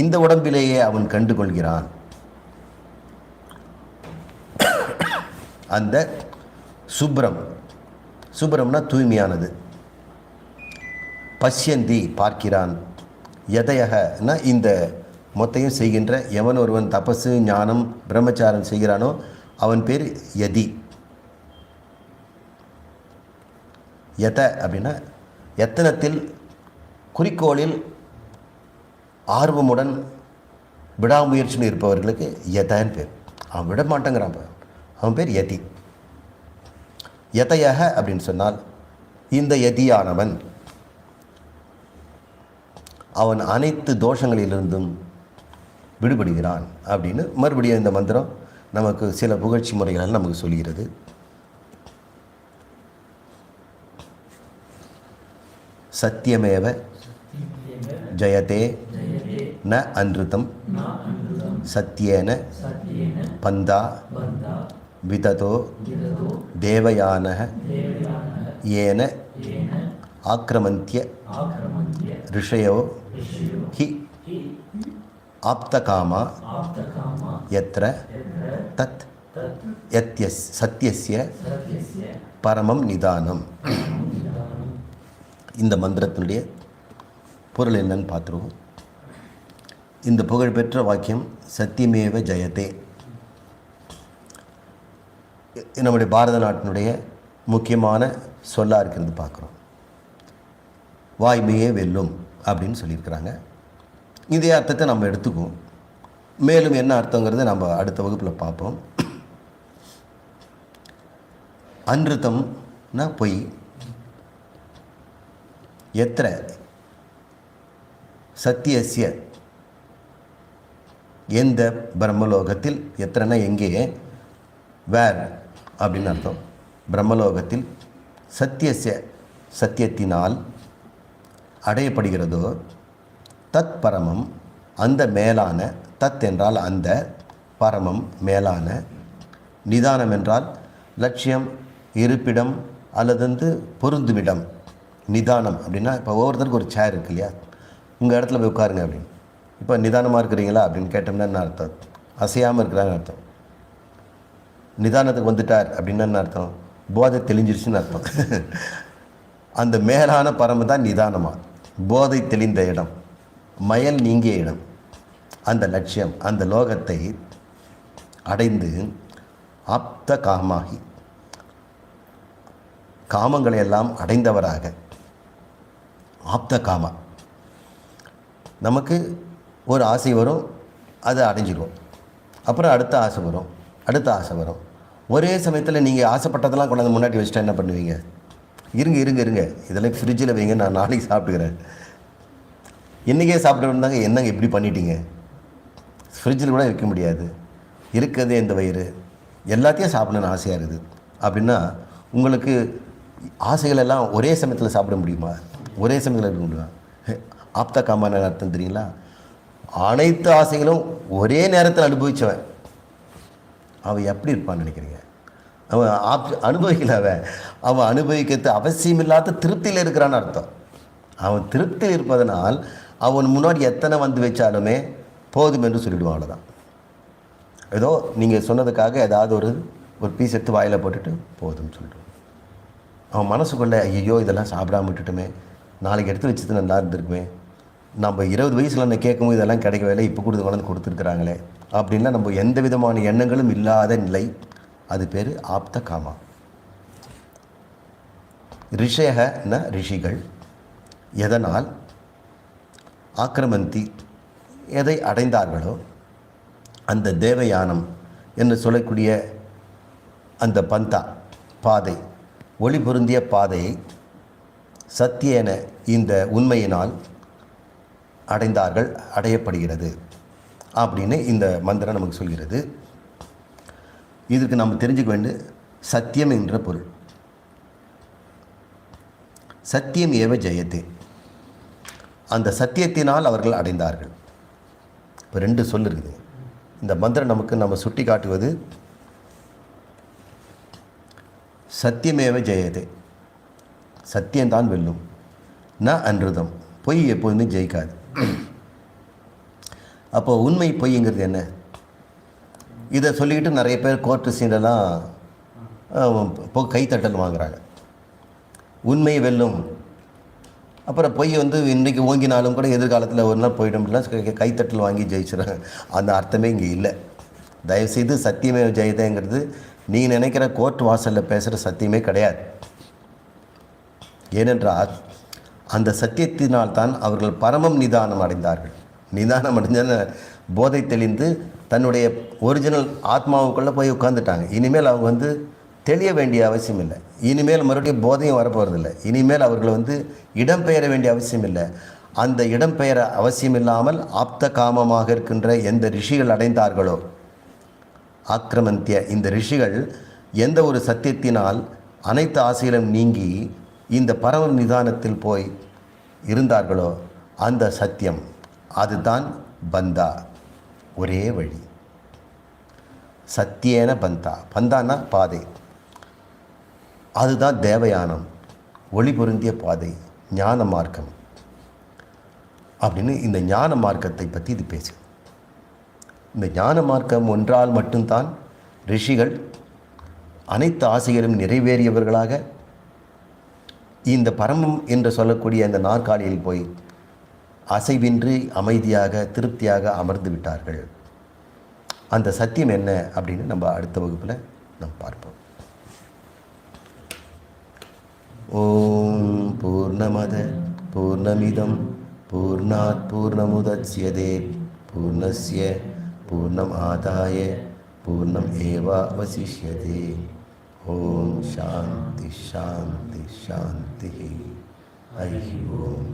இந்த உடம்பிலேயே அவன் கண்டு கொள்கிறான். அந்த சுப்ரம்னா தூய்மையானது. பஷ்யந்தி பார்க்கிறான். எதையகனா இந்த மொத்தையும் செய்கின்ற எவன் ஒருவன் தபசு ஞானம் பிரம்மச்சாரம் செய்கிறானோ அவன் பேர் யதி. யத அப்படின்னா எத்தனத்தில் குறிக்கோளில் ஆர்வமுடன் விடாமுயற்சின்னு இருப்பவர்களுக்கு யதன்னு பேர். அவன் விட மாட்டேங்கிறான், அவன் பேர் யதி. யதையக அப்படின்னு சொன்னால் இந்த யதியானவன் அவன் அனைத்து தோஷங்களிலிருந்தும் விடுபடுகிறான் அப்படின்னு மறுபடியும் இந்த மந்திரம் நமக்கு சில புகழ்ச்சி முறைகள் நமக்கு சொல்கிறது. சத்தியமேவ ஜயதே ந அன்ருதம் சத்யேன பந்தா விததோ தேவயானः ஏன ஆக்ரமந்த்ய ரிஷயோ ஹி ஆப்தகாமா யத்ர தத் சத்யஸ்ய பரமம் நிதானம். இந்த மந்திரத்தினுடைய பொருள் என்னன்னு பார்த்துருவோம். இந்த புகழ்பெற்ற வாக்கியம் சத்தியமேவ ஜெயதே நம்முடைய பாரத நாட்டினுடைய முக்கியமான சொல்லாக இருக்கிறது பார்க்குறோம். வாய்மையே வெல்லும் அப்படின்னு சொல்லியிருக்கிறாங்க. இதே அர்த்தத்தை நம்ம எடுத்துக்குவோம். மேலும் என்ன அர்த்தங்கிறத நம்ம அடுத்த வகுப்பில் பார்ப்போம். அன்ருத்தம்னா பொய். எத்திர சத்தியஸ்ய எந்த பிரம்மலோகத்தில், எத்திரனா எங்கே, வேர் அப்படின்னு அர்த்தம். பிரம்மலோகத்தில் சத்தியஸ்ய சத்தியத்தினால் அடையப்படுகிறதோ தத் பரமம், அந்த மேலான, தத் என்றால் அந்த, பரமம் மேலான, நிதானம் என்றால் லட்சியம், இருப்பிடம் அல்லது பொருந்துமிடம். நிதானம் அப்படின்னா இப்போ ஒவ்வொருத்தருக்கு ஒரு சேர் இருக்கு இல்லையா, உங்கள் இடத்துல போய் உட்காருங்க அப்படின்னு. இப்போ நிதானமாக இருக்கிறீங்களா அப்படின்னு கேட்டோம்னா என்ன அர்த்தம்? அசையாமல் இருக்கிறான்னு அர்த்தம். நிதானத்துக்கு வந்துட்டார் அப்படின்னா என்ன அர்த்தம்? போதை தெளிஞ்சிருச்சுன்னு அர்த்தம். அந்த மேலான பரம தான் நிதானமாக, போதை தெளிந்த இடம், மயல் நீங்கிய இடம். அந்த லட்சியம், அந்த லோகத்தை அடைந்து ஆப்த காமாகி, காமங்களை எல்லாம் அடைந்தவராக. ஆப்த காமா, நமக்கு ஒரு ஆசை வரும், அதை அடைஞ்சிடுவோம். அப்புறம் அடுத்த ஆசை வரும், அடுத்த ஆசை வரும். ஒரே சமயத்தில் நீங்கள் ஆசைப்பட்டதெல்லாம் கொண்டாந்து முன்னாடி வச்சுட்டா என்ன பண்ணுவீங்க? இருங்க இதெல்லாம் ஃப்ரிட்ஜில் வைங்க, நான் நாளைக்கு சாப்பிட்டுக்கிறேன். இன்றைக்கே சாப்பிட்டு இருந்தாங்க, என்னங்க இப்படி பண்ணிட்டீங்க? ஃப்ரிட்ஜில் கூட வைக்க முடியாது, இருக்கிறதே இந்த வயிறு, எல்லாத்தையும் சாப்பிடணுன்னு ஆசையாக இருக்குது அப்படின்னா உங்களுக்கு ஆசைகள் எல்லாம் ஒரே சமயத்தில் சாப்பிட முடியுமா? ஒரே சமயத்தில் இருக்க முடியுமா? ஆப்த காமான அர்த்தம் தெரியுங்களா? அனைத்து ஆசைகளும் ஒரே நேரத்தில் அனுபவித்தவன் அவன் எப்படி இருப்பான்னு நினைக்கிறீங்க? அவன் அனுபவிக்கல, அவன் அனுபவிக்கிறது அவசியமில்லாத திருப்தியில் இருக்கிறான்னு அர்த்தம். அவன் திருப்தியில் இருப்பதனால் அவன் முன்னாடி எத்தனை வந்து வச்சாலுமே போதும் என்று சொல்லிவிடுவான். அவ்வளோதான். ஏதோ நீங்கள் சொன்னதுக்காக ஏதாவது ஒரு பீஸ் எடுத்து வாயில் போட்டுட்டு போதும்னு சொல்லிட்டு அவன் மனசுக்குள்ளே ஐயோ இதெல்லாம் சாப்பிடாம விட்டுட்டுமே, நாளைக்கு எடுத்து வச்சது நல்லா இருந்திருக்குமே, நம்ம 20 வயசில் நான் கேட்கும்போது இதெல்லாம் கிடைக்கவே, இப்போ கொடுத்துருக்காங்களே அப்படின்லாம் நம்ம எந்த விதமான எண்ணங்களும் இல்லாத நிலை, அது பேர் ஆப்த காமா. ரிஷயன ரிஷிகள் எதனால் ஆக்கிரமந்தி எதை அடைந்தார்களோ அந்த தேவயானம் என்று சொல்லக்கூடிய அந்த பந்தா பாதை, ஒளி பொருந்திய பாதையை சத்தியேன இந்த உண்மையினால் அடைந்தார்கள், அடையப்படுகிறது அப்படின்னு இந்த மந்திரம் நமக்கு சொல்கிறது. இதுக்கு நம்ம தெரிஞ்சுக்க வேண்டிய சத்தியம் என்ற பொருள். சத்தியம் ஏவ ஜெயத்தே, அந்த சத்தியத்தினால் அவர்கள் அடைந்தார்கள். இப்போ 2 சொல் இருக்குது. இந்த மந்திரம் நம்ம சுட்டி காட்டுவது சத்தியமேவ ஜெயதே, சத்தியம்தான் வெல்லும், ந அன்றுதம், பொய் எப்போதுமே ஜெயிக்காது. அப்போ உண்மை பொய்ங்கிறது என்ன? இதை சொல்லிக்கிட்டு நிறைய பேர் கோர்ட்டு சீனெல்லாம் கைத்தட்டல் வாங்குறாங்க. உண்மை வெல்லும், அப்புறம் பொய் இன்றைக்கி ஓங்கினாலும் கூட எதிர்காலத்தில் ஒரு நாள் போயிட்டோம்னா கைத்தட்டல் வாங்கி ஜெயிச்சிடறாங்க. அந்த அர்த்தமே இங்கே இல்லை. தயவுசெய்து சத்தியமே ஜெயதேங்கிறது நீங்கள் நினைக்கிற கோர்ட் வாசலில் பேசுகிற சத்தியமே கிடையாது. ஏனென்றால் அந்த சத்தியத்தினால்தான் அவர்கள் பரமம் நிதானம் அடைந்தார்கள். நிதானம் அடைஞ்ச போதை தெளிந்து தன்னுடைய ஒரிஜினல் ஆத்மாவுக்குள்ளே போய் உட்காந்துட்டாங்க. இனிமேல் அவங்க தெளிய வேண்டிய அவசியம் இல்லை. இனிமேல் மறுபடியும் போதையும் வரப்போகிறதில்லை. இனிமேல் அவர்கள் இடம்பெயர வேண்டிய அவசியம் இல்லை. அந்த இடம்பெயர அவசியம் இல்லாமல் ஆப்த காமமாக இருக்கின்ற எந்த ரிஷிகள் அடைந்தார்களோ, ஆக்கிரமந்திய இந்த ரிஷிகள் எந்த ஒரு சத்தியத்தினால் அனைத்து ஆசைகளும் நீங்கி இந்த பரம நிதானத்தில் போய் இருந்தார்களோ அந்த சத்தியம், அதுதான் பந்தா, ஒரே வழி. சத்தியேன பந்தா, பந்தானா பாதை, அதுதான் தேவயானம், ஒளி பொருந்திய பாதை, ஞான மார்க்கம் அப்படின்னு இந்த ஞான மார்க்கத்தை பற்றி இது பேசு. இந்த ஞான மார்க்கம் ஒன்றால் மட்டும்தான் ரிஷிகள் அனைத்து ஆசைகளும் நிறைவேறியவர்களாக இந்த பரமம் என்று சொல்லக்கூடிய இந்த நாற்காலியில் போய் அசைவின்றி அமைதியாக திருப்தியாக அமர்ந்து விட்டார்கள். அந்த சத்தியம் என்ன அப்படின்னு நம்ம அடுத்த வகுப்பில் நம்ம பார்ப்போம். ஓம் பூர்ணமத பூர்ணமிதம் பூர்ணாத் பூர்ணமுதச்யதே பூர்ணஸ்ய பூர்ணம் ஆதாய பூர்ணம் ஏவாவசிஷ்யதே. ஓம் சாந்தி சாந்தி சாந்தி. ஹரி ஓம்.